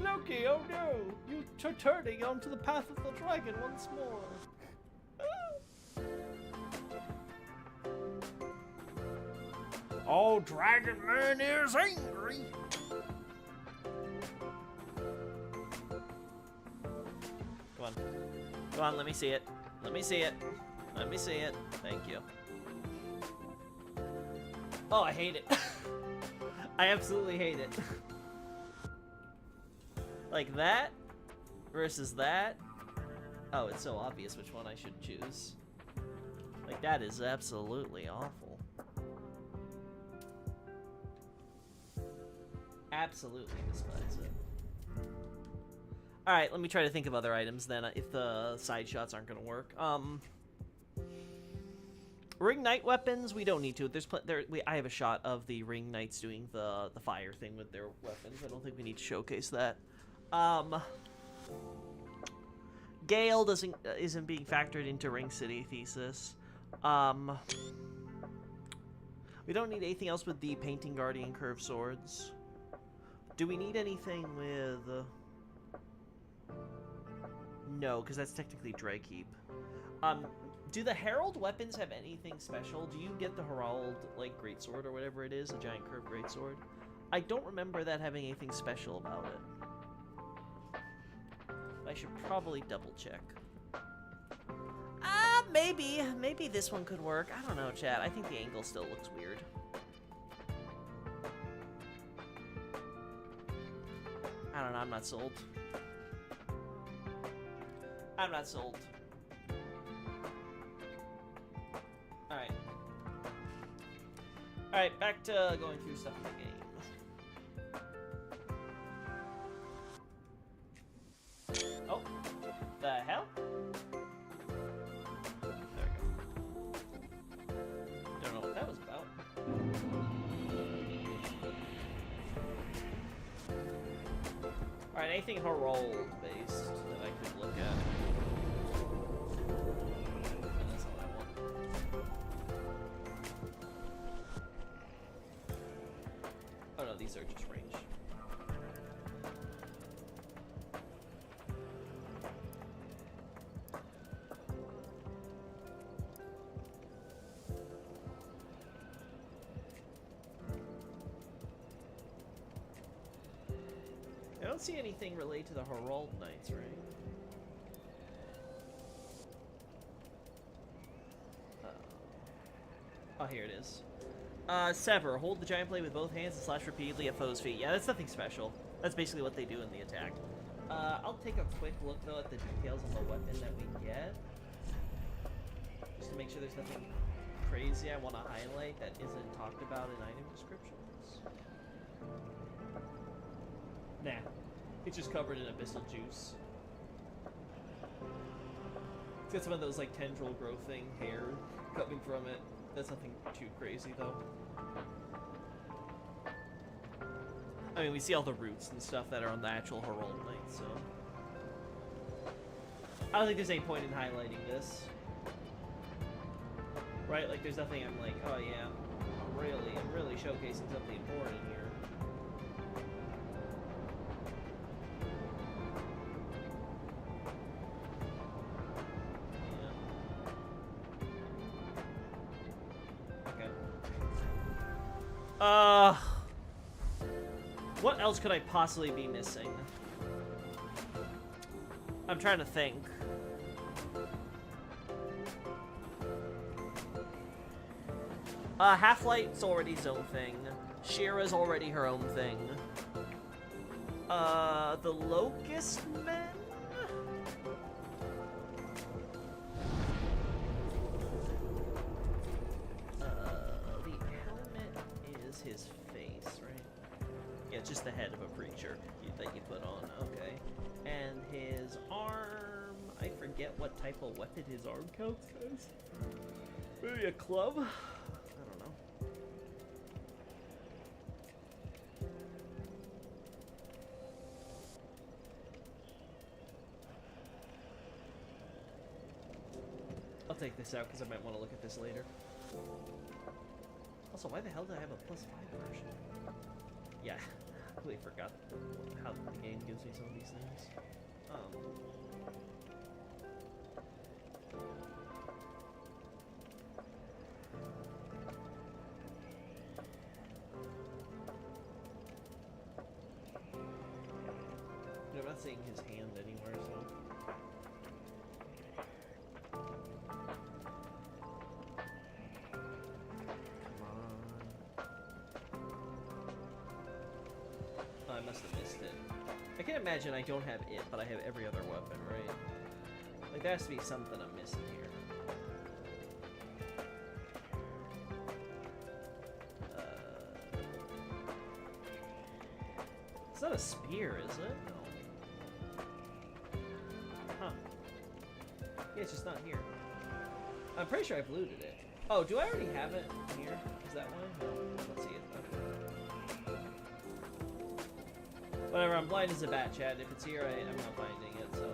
Loki, oh no! You're turning onto the path of the dragon once more. Oh, Dragon Man is angry. Come on. Come on, let me see it. Let me see it. Let me see it. Thank you. Oh, I hate it. I absolutely hate it. Like that versus that. Oh, it's so obvious which one I should choose. Like, that is absolutely awful. Absolutely despise it. Alright, let me try to think of other items then, if the side shots aren't gonna work. Ring Knight weapons, we don't need to. I have a shot of the Ring Knights doing the fire thing with their weapons. I don't think we need to showcase that. Gale isn't being factored into Ring City thesis. We don't need anything else with the Painting Guardian curved swords. Do we need anything with... No, because that's technically Drykeep. Do the Herald weapons have anything special? Do you get the Herald, like, greatsword or whatever it is? A giant curved greatsword? I don't remember that having anything special about it. I should probably double check. Maybe. Maybe this one could work. I don't know, chat. I think the angle still looks weird. I don't know. I'm not sold. I'm not sold. Alright. Alright, back to going through stuff in the game. Oh. The hell? There we go. Don't know what that was about. Alright, anything Herald based that I could look at? don't see anything related to the Herald Knights, right? Oh, here it is. Sever. Hold the giant blade with both hands and slash repeatedly at foe's feet. Yeah, that's nothing special. That's basically what they do in the attack. I'll take a quick look, though, at the details on the weapon that we get. Just to make sure there's nothing crazy I want to highlight that isn't talked about in item descriptions. Nah. It's just covered in abyssal juice. It's got some of those, like, tendril growthing hair coming from it. That's nothing too crazy, though. I mean, we see all the roots and stuff that are on the actual Herald Knight, so... I don't think there's any point in highlighting this. Right? Like, there's nothing I'm like, oh yeah, I'm really showcasing something important here. What else could I possibly be missing? I'm trying to think. Half-Light's already his own thing. Shira's already her own thing. The Locust Men? The helmet is his face, right? Yeah, it's just the head of a preacher that you put on, okay. And his arm, I forget what type of weapon his arm counts as. Maybe a club? I don't know. I'll take this out because I might want to look at this later. Also, why the hell do I have a +5 version? Yeah, I completely forgot how the game gives me some of these things. I'm not seeing his hand anywhere, so... I must have missed it. I can't imagine I don't have it, but I have every other weapon, right? Like, there has to be something I'm missing here. It's not a spear, is it? No. Huh. Yeah, it's just not here. I'm pretty sure I've looted it. Oh, do I already have it here? Is that one? No, let's see it. Okay. Whatever, I'm blind as a bat, Chad. If it's here, I'm not finding it, so...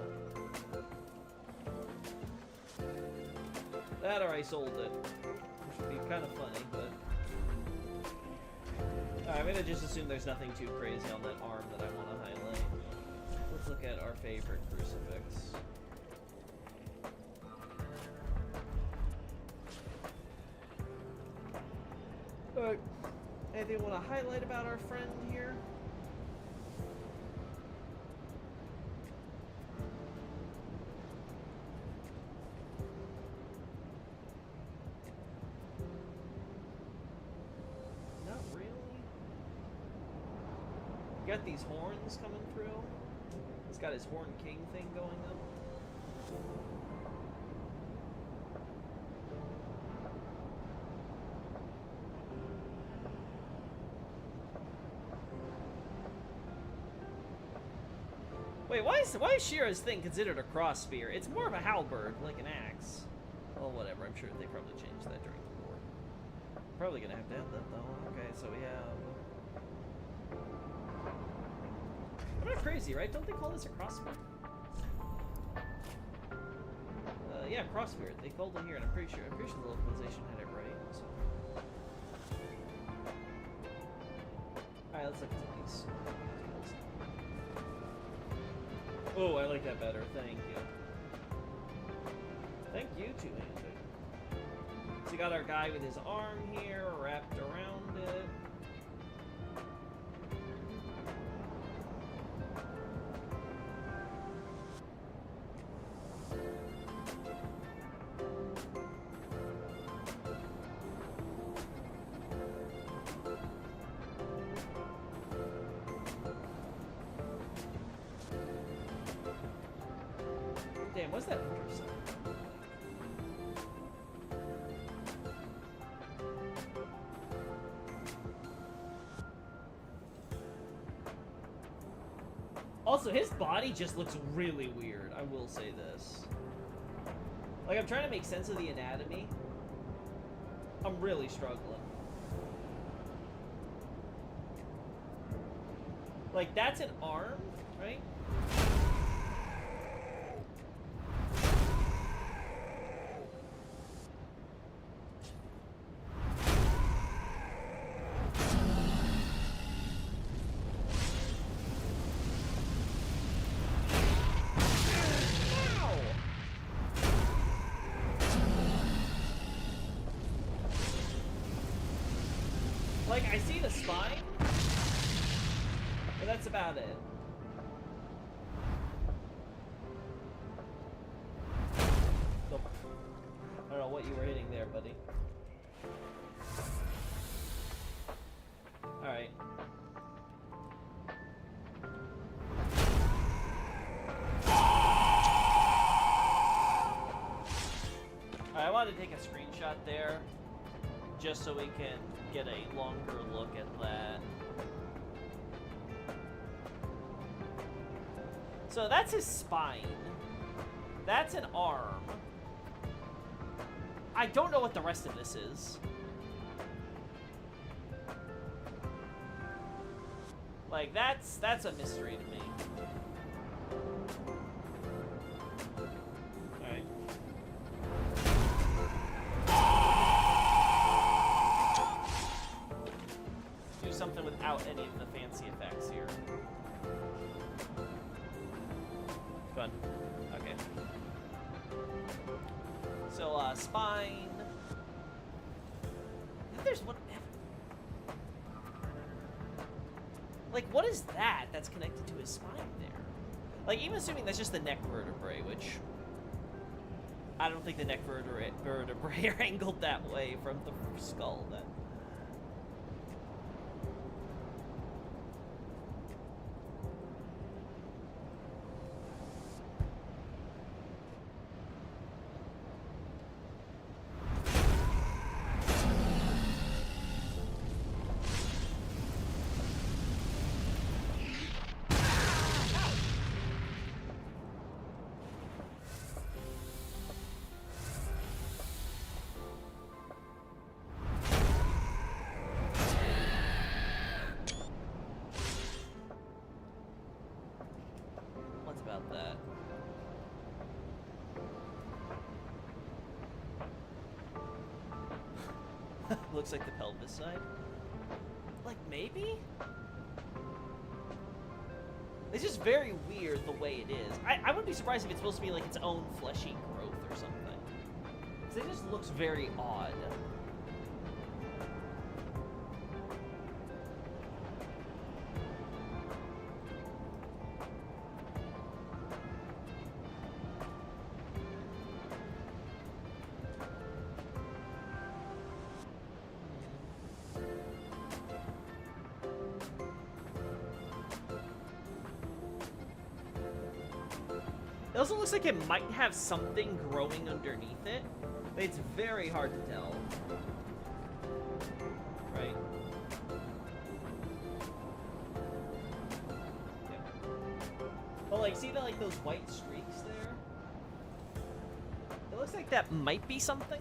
That or I sold it. Which would be kind of funny, but... Alright, I'm gonna just assume there's nothing too crazy on that arm that I want to highlight. Let's look at our favorite crucifix. Alright, anything you want to highlight about our friend here? Got these horns coming through. He's got his Horn King thing going up. Wait, why is Shira's thing considered a cross spear? It's more of a halberd, like an axe. Well, whatever. I'm sure they probably changed that during the war. Probably gonna have to have that though. Okay, so we have. I'm not crazy, right? Don't they call this a crossbeard? Yeah, crossbeard. They called it here, and I'm pretty sure the localization had it right. So. Alright, let's look at these. Oh, I like that better. Thank you. Thank you, two-handed. So we got our guy with his arm here wrapped around it. Damn, what's that hunter sign? Also, his body just looks really weird, I will say this. Like, I'm trying to make sense of the anatomy. I'm really struggling. Like, that's an arm, right? Like, I see the spine, but that's about it. Nope. I don't know what you were hitting there, buddy. Alright. I wanted to take a screenshot there, just so we can get a longer look at that. So that's his spine. That's an arm. I don't know what the rest of this is. Like, that's a mystery to me. Alright. Do something without any of the fancy effects here. Fun. Okay. So, spine. I think there's one. Like, what is that that's connected to his spine there? Like, even assuming that's just the neck vertebrae, which I don't think the neck vertebrae are angled that way from the skull. Then. That looks like the pelvis side. Like, maybe? It's just very weird the way it is. I wouldn't be surprised if it's supposed to be like its own fleshy growth or something. Because it just looks very odd. It also looks like it might have something growing underneath it, but it's very hard to tell. Right? Yeah. But like, see like those white streaks there? It looks like that might be something.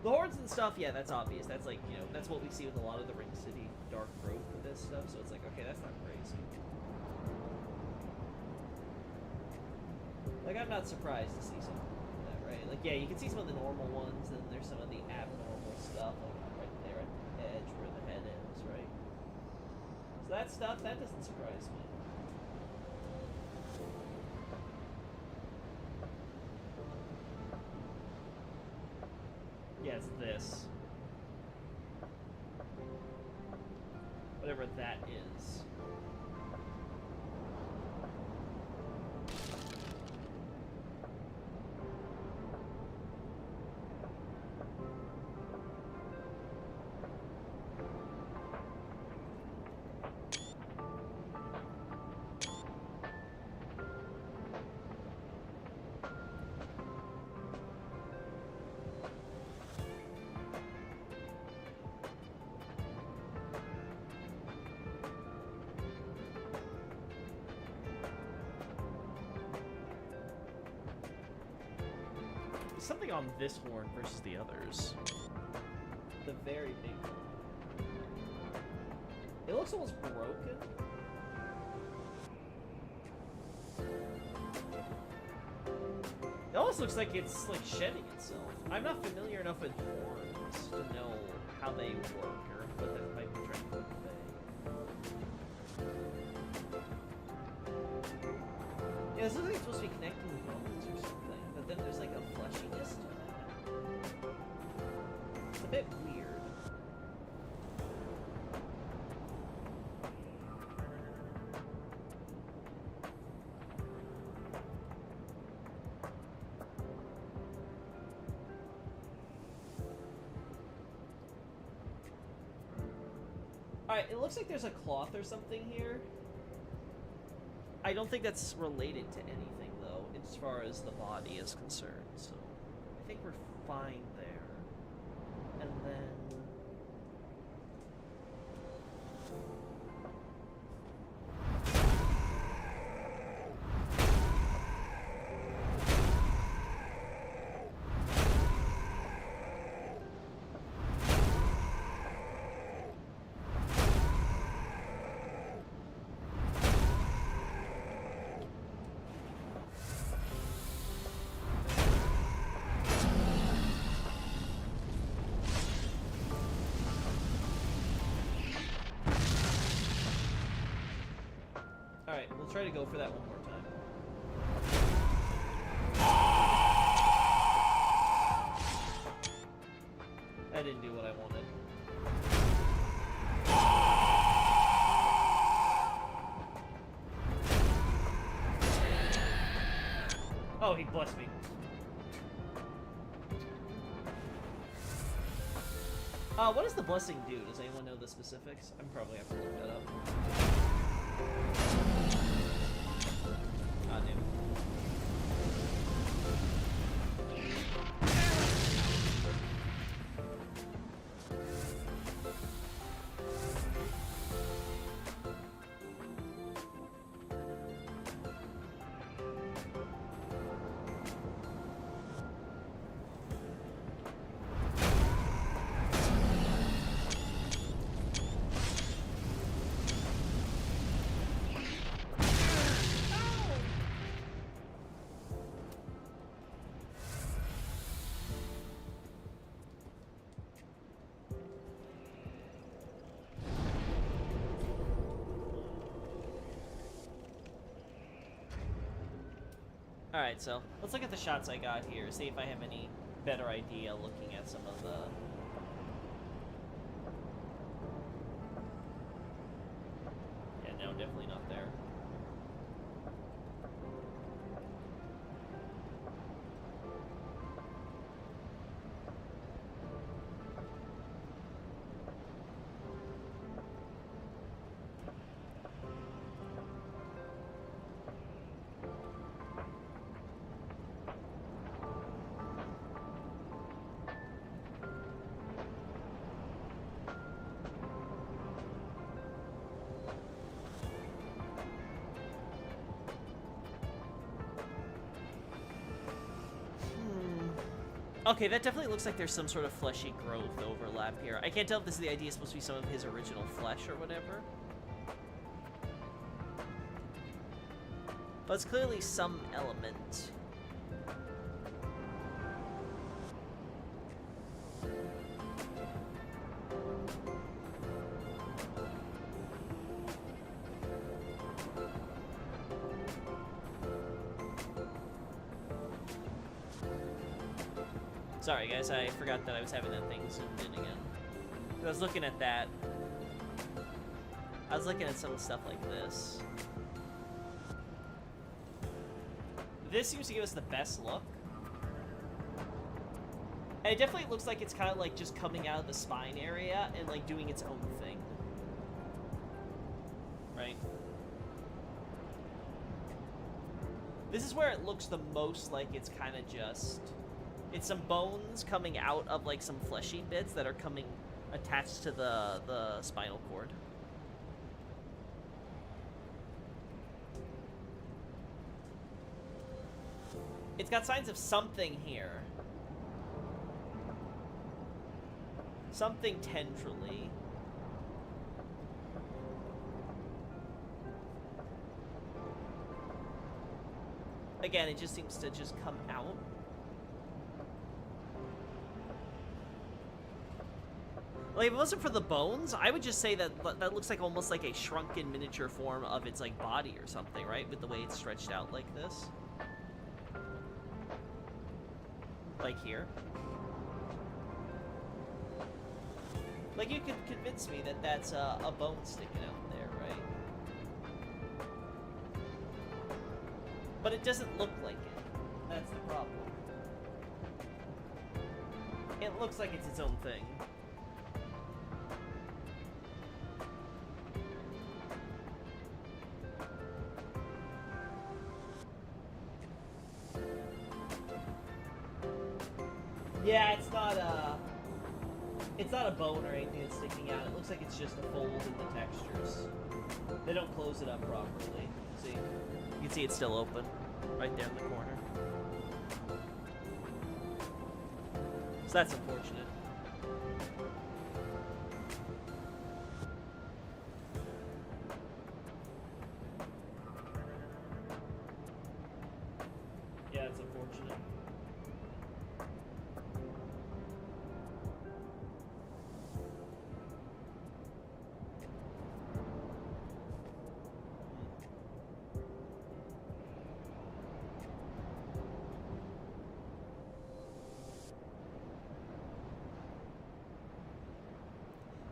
The hordes and stuff, yeah, that's obvious. That's like, you know, that's what we see with a lot of the Ring City dark growth with this stuff, so it's like, okay, that's not crazy. Like, I'm not surprised to see something like that, right? Like, yeah, you can see some of the normal ones, and there's some of the abnormal stuff, like right there at the edge where the head is, right? So that stuff, that doesn't surprise me. Yeah, it's this. Whatever that is. There's something on this horn versus the others. The very big one. It looks almost broken. It almost looks like it's like shedding itself. I'm not familiar enough with horns to know how they work or what that might be trying to convey. Yeah, this looks like it's supposed to be connecting with bones or something, but then there's like a fleshiness to that. It's a bit weird. Alright, it looks like there's a cloth or something here. I don't think that's related to anything, though, as far as the body is concerned, so I think we're fine there. And then... Alright, we'll try to go for that one more time. That didn't do what I wanted. Oh, he blessed me. What does the blessing do? Does anyone know the specifics? I'm probably have to look that up. Ah, damn. Alright, so let's look at the shots I got here, see if I have any better idea looking at some of the... Yeah, no, definitely not there. Okay, that definitely looks like there's some sort of fleshy growth overlap here. I can't tell if this is the idea supposed to be some of his original flesh or whatever. But it's clearly some element. Sorry guys, I forgot that I was having that thing zoomed in again. I was looking at that. I was looking at some stuff like this. This seems to give us the best look. And it definitely looks like it's kind of like just coming out of the spine area and like doing its own thing. Right? This is where it looks the most like it's kind of just... It's some bones coming out of like some fleshy bits that are coming attached to the spinal cord. It's got signs of something here. Something tendrily. Again, it just seems to just come out. Like, if it wasn't for the bones, I would just say that that looks like almost like a shrunken miniature form of its, like, body or something, right? With the way it's stretched out like this. Like here. Like, you could convince me that that's a bone sticking out there, right? But it doesn't look like it. That's the problem. It looks like it's its own thing. Yeah, it's not a bone or anything that's sticking out. It looks like it's just a fold in the textures. They don't close it up properly. See? You can see it's still open, right there in the corner. So that's unfortunate. Yeah, it's unfortunate.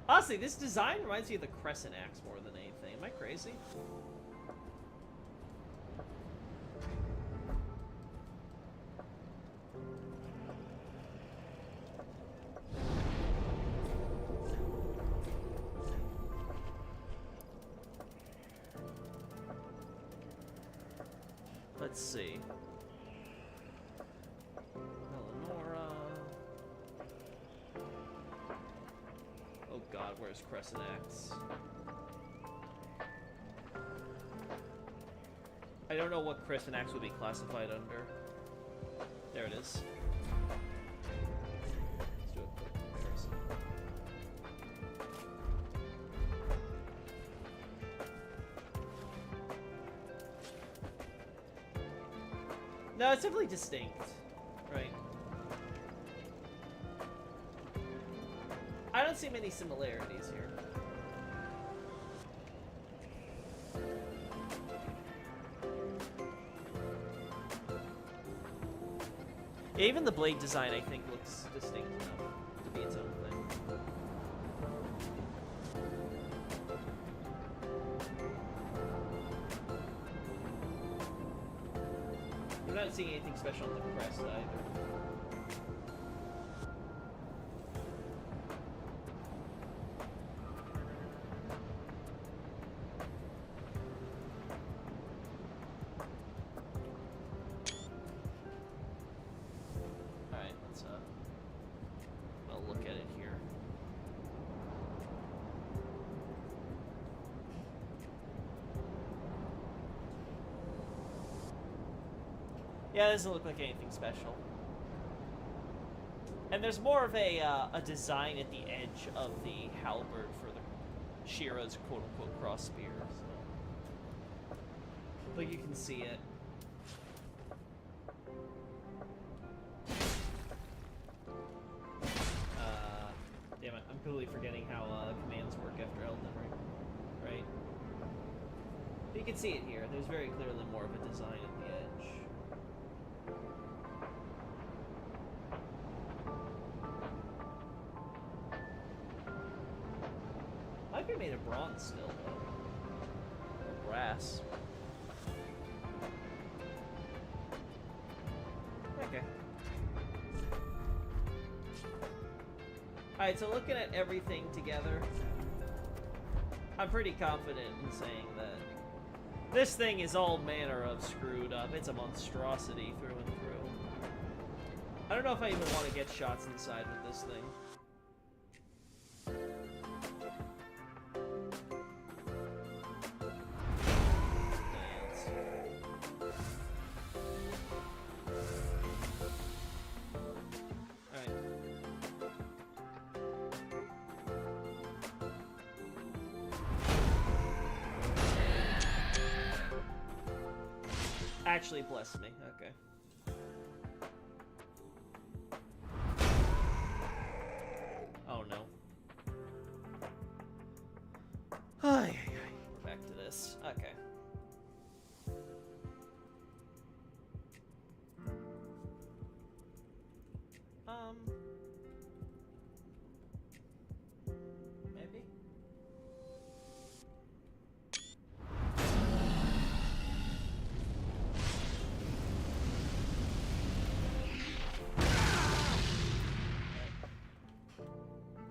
Honestly, this design reminds me of the Crescent Axe more than anything. Am I crazy? Let's see. Eleonora. Oh god, where's Crescent Axe? I don't know what Crescent Axe would be classified under. There it is. Let's do a quick comparison. No, it's definitely distinct, right? I don't see many similarities here. Yeah, even the blade design, I think, looks distinct enough to be its own thing. I'm not seeing anything special on the crest either. Yeah, it doesn't look like anything special. And there's more of a design at the edge of the halberd for the Shira's quote-unquote cross spear. So. But you can see it. Damn it, I'm completely forgetting how commands work after Elden Ring. Right? But you can see it here. There's very clearly more of a design at the edge. Might be made of bronze still, though. Or brass. Okay. Alright, so looking at everything together, I'm pretty confident in saying that this thing is all manner of screwed up. It's a monstrosity through and through. I don't know if I even want to get shots inside with this thing. Actually bless me. Okay. Oh no. We're back to this. Okay. Maybe.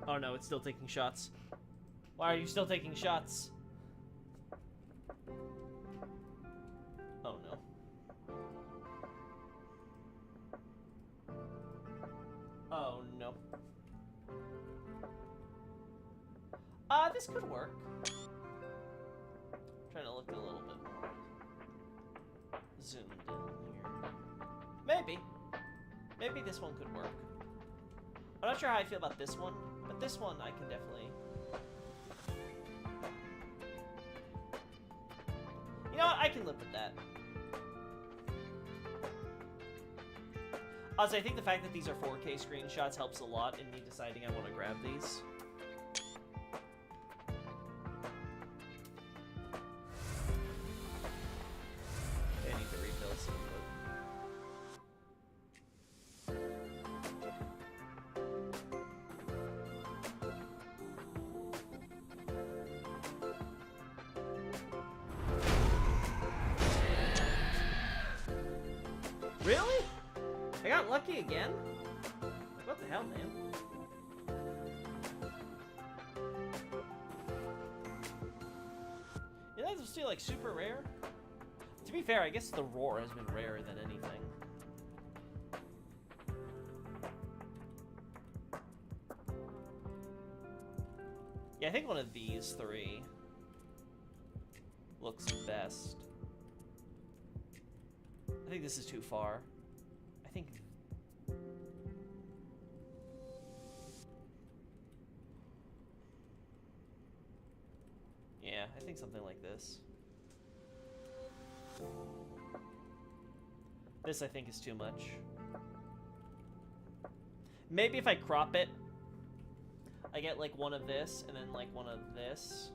Oh no, it's still taking shots. Why are you still taking shots? Oh no. Oh no. This could work. Trying to look a little bit more zoomed in here. Maybe. Maybe this one could work. I'm not sure how I feel about this one, but this one I can definitely... You know what? I can live with that. Also, I think the fact that these are 4K screenshots helps a lot in me deciding I want to grab these. Okay, I need to refill some, Really? I got lucky again? What the hell, man? You know, those still like super rare? To be fair, I guess the roar has been rarer than anything. Yeah, I think one of these three looks best. I think this is too far. I think... Yeah, I think something like this. This, I think, is too much. Maybe if I crop it, I get, like, one of this, and then, like, one of this.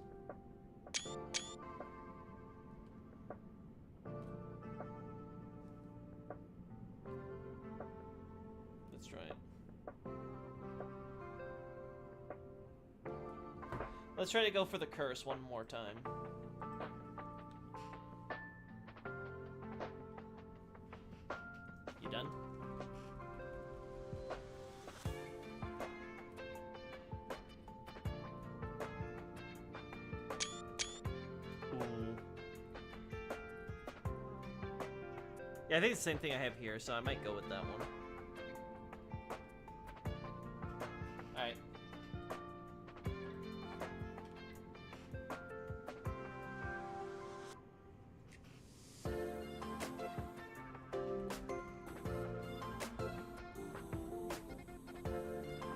Let's try it. Let's try to go for the curse one more time. You done? Ooh. Yeah, I think it's the same thing I have here, so I might go with that one. Alright.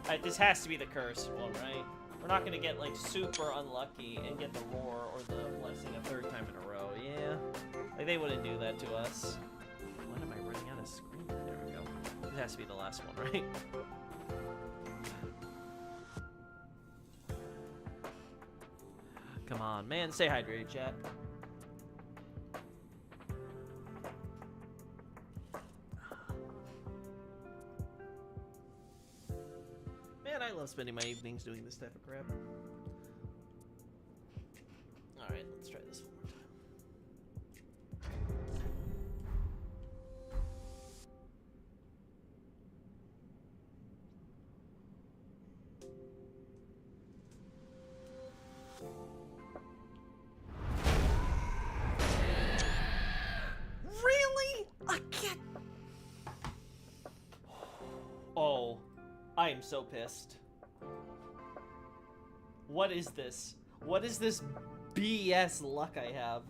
Alright, this has to be the cursed one, right? We're not gonna get, like, super unlucky and get the roar or the blessing a third time in a row. Yeah. Like, they wouldn't do that to us. When am I running out of screen? There we go. It has to be the last one, right? Come on, man. Stay hydrated, chat. Man, I love spending my evenings doing this type of crap. Alright, let's try this one more time. Really? Again? Oh, I am so pissed. What is this? What is this BS luck I have?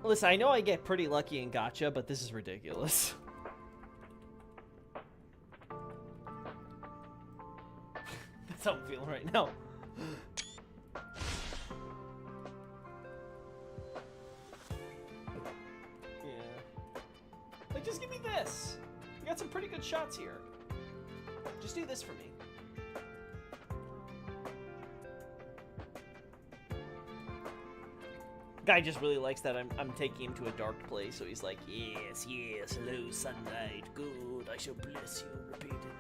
Listen, I know I get pretty lucky in gacha, but this is ridiculous. That's how I'm feeling right now. Like, just give me this. We got some pretty good shots here. Just do this for me. Guy just really likes that I'm taking him to a dark place, so he's like, yes, yes, hello, sunlight, good, I shall bless you repeatedly.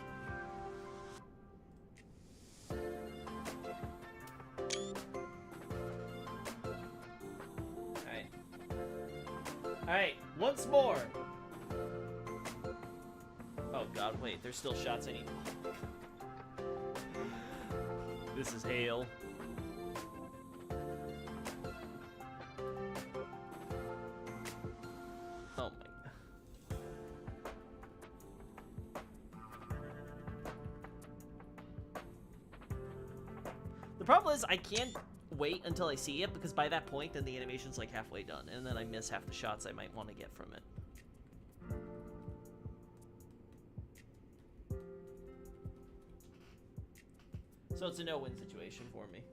Alright. Alright, once more! Oh god, wait, there's still shots I need. This is hail. Oh my. The problem is I can't wait until I see it, because by that point then the animation's like halfway done, and then I miss half the shots I might want to get from it. So it's a no-win situation for me.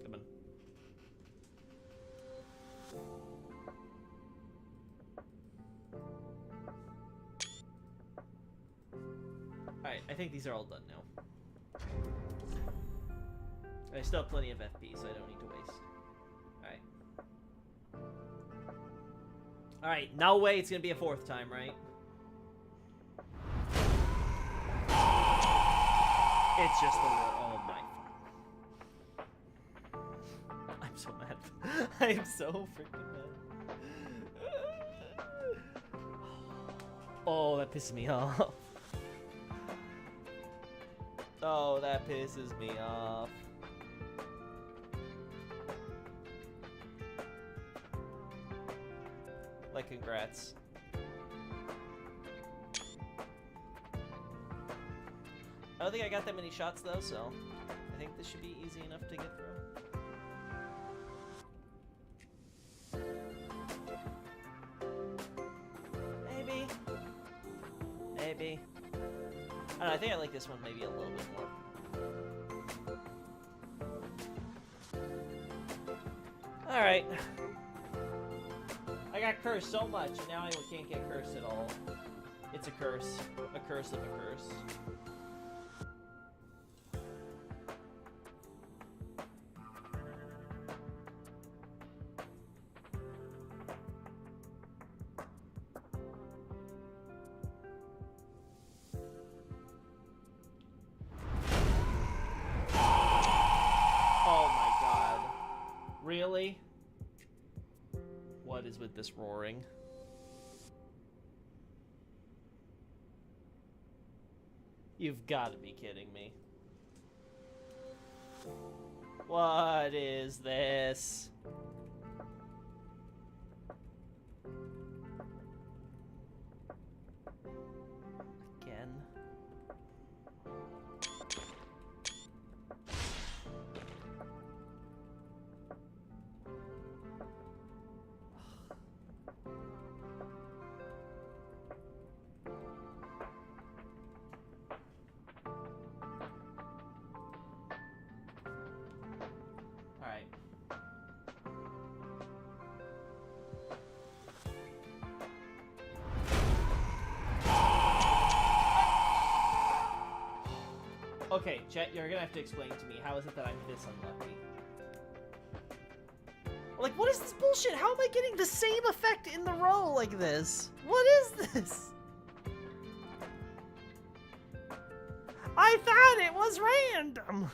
Come on. Alright, I think these are all done now. I still have plenty of FP, so I don't need to waste. Alright. Alright, no way it's gonna be a fourth time, right? It's just the war. Oh my. I'm so mad. I'm so freaking mad. Oh, that pisses me off. Oh, that pisses me off. Like, congrats. I don't think I got that many shots though, so I think this should be easy enough to get through. Maybe. Maybe. I don't know, I think I like this one maybe a little bit more. Alright. I got cursed so much, and now I can't get cursed at all. It's a curse. A curse of a curse. Really? What is with this roaring? You've got to be kidding me. What is this? Again? Okay, Chet, you're gonna have to explain to me, how is it that I'm this unlucky? Like, what is this bullshit? How am I getting the same effect in the row like this? What is this? I thought it was random!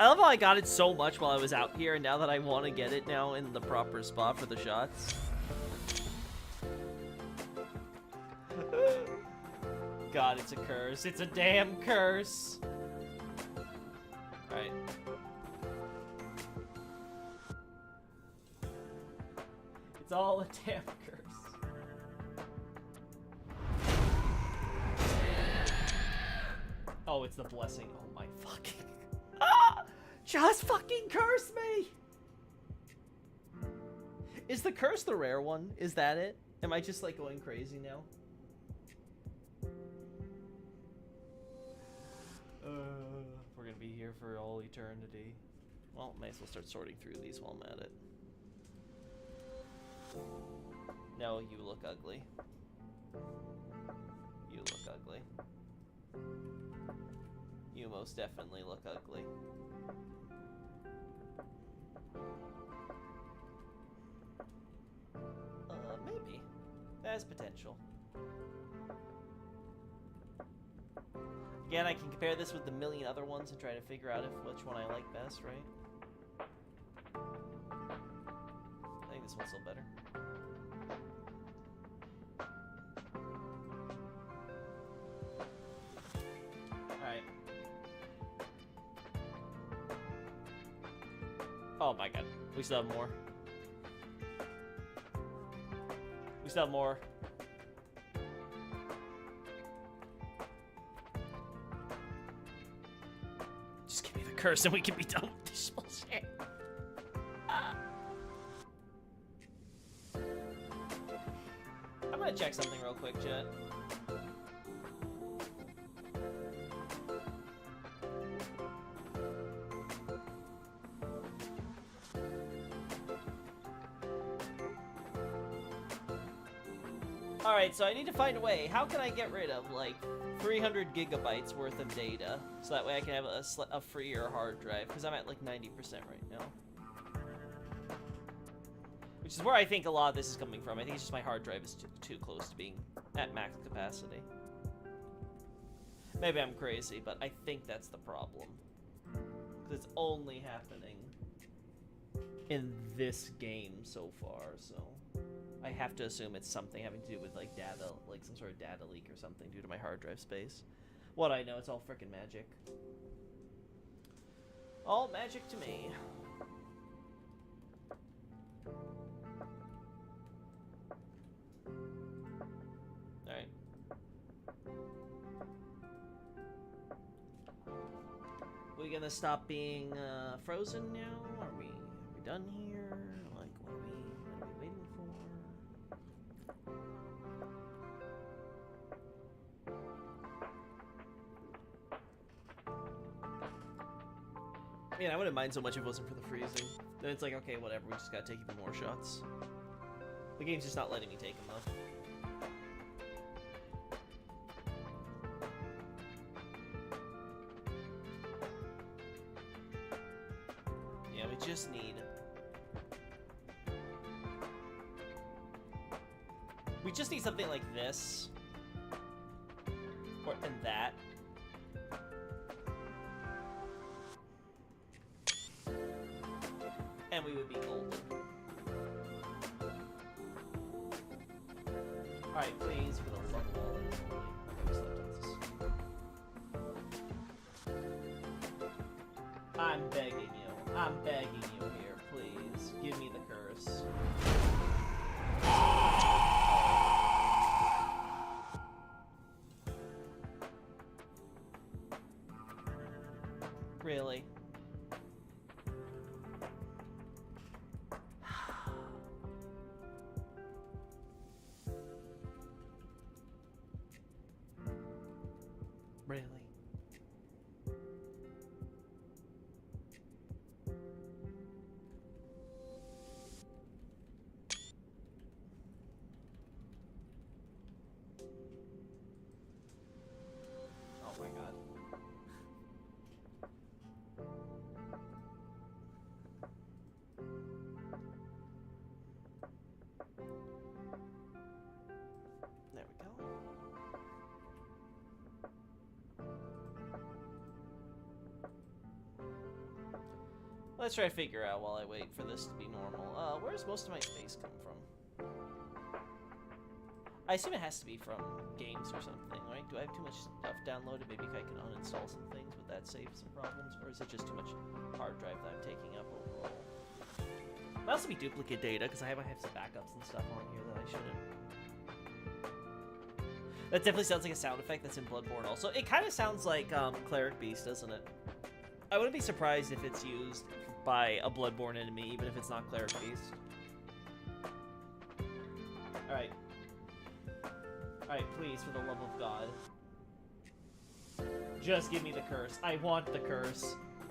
I love how I got it so much while I was out here, and now that I want to get it now in the proper spot for the shots. God, it's a curse. It's a damn curse. Alright. It's all a damn curse. Oh, it's the blessing. Oh my fucking... Ah! Just fucking curse me! Is the curse the rare one? Is that it? Am I just like going crazy now? here for all eternity. Well, may as well start sorting through these while I'm at it. No, you look ugly. You look ugly. You most definitely look ugly. Maybe. That has potential. Again, I can compare this with the million other ones and try to figure out which one I like best, right? I think this one's still better. Alright. Oh my god. We still have more. We still have more. Just give me the curse and we can be done with this bullshit. I'm gonna check something real quick, chat. Alright, so I need to find a way. How can I get rid of, like, 300 gigabytes worth of data? So that way I can have a freer hard drive, because I'm at, like, 90% right now. Which is where I think a lot of this is coming from. I think it's just my hard drive is too close to being at max capacity. Maybe I'm crazy, but I think that's the problem. Because it's only happening in this game so far, so... I have to assume it's something having to do with, like, data, like some sort of data leak or something due to my hard drive space. What I know, it's all frickin' magic. All magic to me. Alright. We gonna stop being, frozen now? Are we done here? Like, what are we waiting for? Man, I wouldn't mind so much if it wasn't for the freezing. Then it's like, okay, whatever, we just gotta take even more shots. The game's just not letting me take them, though. Yeah, we just need... We just need something like this. Or, and that. And we would be golden. Alright, please, for the love of all that is holy. I'm begging you. I'm begging you here, please. Give me the curse. Really? Really? Oh my god. There we go. Let's try to figure out while I wait for this to be normal. Where's most of my space come from? I assume it has to be from games or something, right? Do I have too much stuff downloaded? Maybe I can uninstall some things. Would that save some problems? Or is it just too much hard drive that I'm taking up overall? It might also be duplicate data, because I have some backups and stuff on here that I shouldn't. That definitely sounds like a sound effect that's in Bloodborne also. It kind of sounds like Cleric Beast, doesn't it? I wouldn't be surprised if it's used by a Bloodborne enemy, even if it's not Cleric Beast. Alright. Alright, please, for the love of God. Just give me the curse. I want the curse.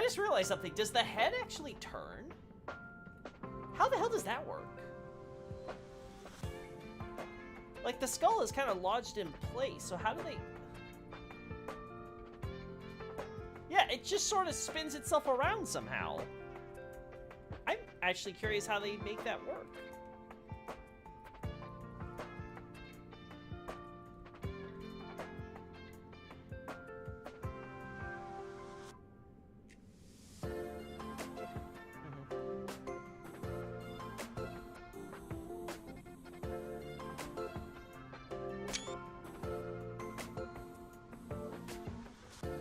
I just realized something. Does the head actually turn? How the hell does that work? Like, the skull is kind of lodged in place, so how do they... Yeah, it just sort of spins itself around somehow. I'm actually curious how they make that work.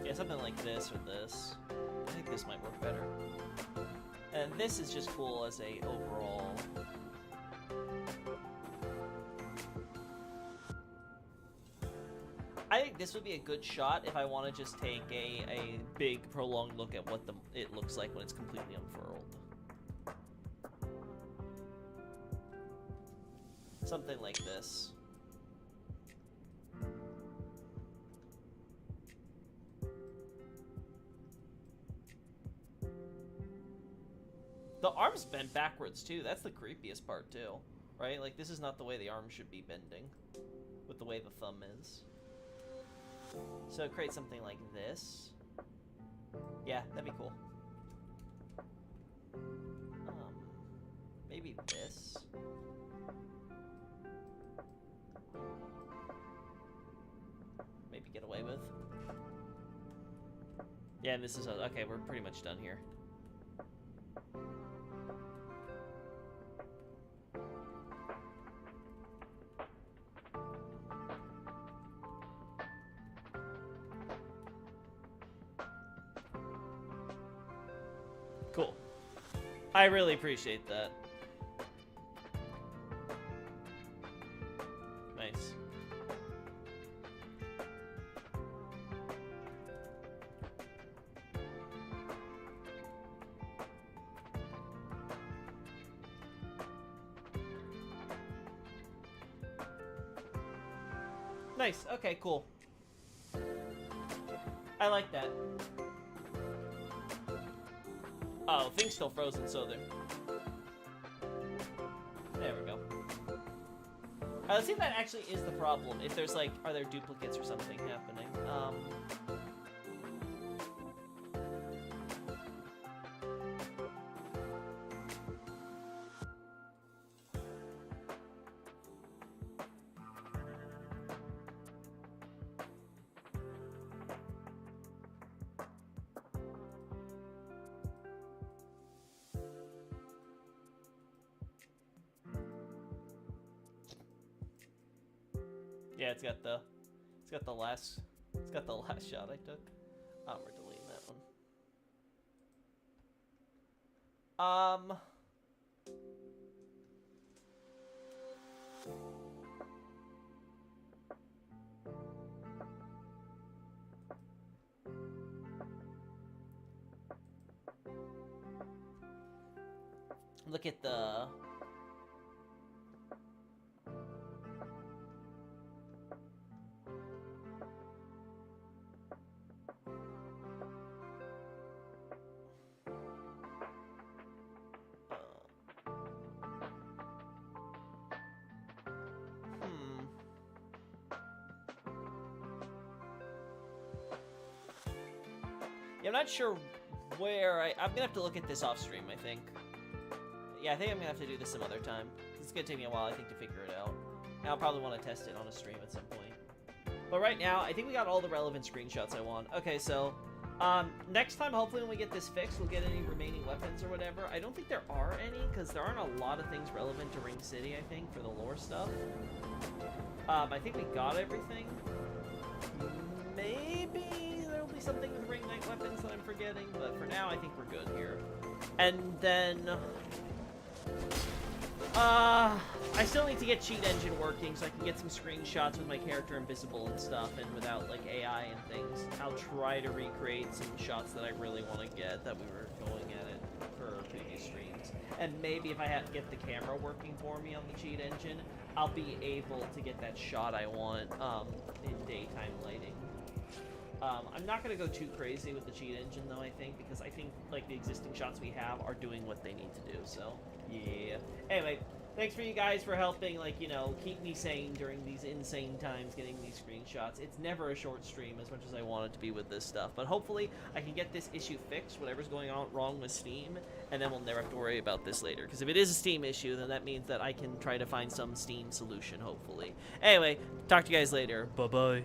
Yeah, something like this or this. I think this might work better. And this is just cool as a overall... I think this would be a good shot if I want to just take a big, prolonged look at what it looks like when it's completely unfurled. Something like this. The arm's bent backwards, too. That's the creepiest part, too. Right? Like, this is not the way the arm should be bending. With the way the thumb is. So create something like this. Yeah, that'd be cool. Maybe this. Maybe get away with. Yeah, and this is okay, we're pretty much done here. Cool. I really appreciate that. Nice. Nice. Okay, cool. I like that. Oh, thing's still frozen, so there we go. Let's see if that actually is the problem. If there's like, are there duplicates or something happening? Yeah, it's got the last shot I took. We're deleting that one. Look at the... I'm not sure where I'm gonna have to look at this off stream, I think. Yeah, I think I'm gonna have to do this some other time. It's gonna take me a while, I think, to figure it out. And I'll probably want to test it on a stream at some point. But right now, I think we got all the relevant screenshots I want. Okay, so next time, hopefully when we get this fixed, we'll get any remaining weapons or whatever. I don't think there are any, because there aren't a lot of things relevant to Ring City, I think, for the lore stuff. I think we got everything. Maybe there'll be something with Ring Knight weapons that I'm forgetting, but for now, I think we're good here. And then... I still need to get Cheat Engine working so I can get some screenshots with my character invisible and stuff, and without, like, AI and things. I'll try to recreate some shots that I really want to get that we were going at it for previous streams. And maybe if I have to get the camera working for me on the Cheat Engine, I'll be able to get that shot I want, in daytime lighting. I'm not going to go too crazy with the cheat engine, though, I think, because I think, like, the existing shots we have are doing what they need to do, so, yeah. Anyway, thanks for you guys for helping, like, you know, keep me sane during these insane times getting these screenshots. It's never a short stream as much as I want it to be with this stuff, but hopefully I can get this issue fixed, whatever's going on wrong with Steam, and then we'll never have to worry about this later, because if it is a Steam issue, then that means that I can try to find some Steam solution, hopefully. Anyway, talk to you guys later. Bye-bye.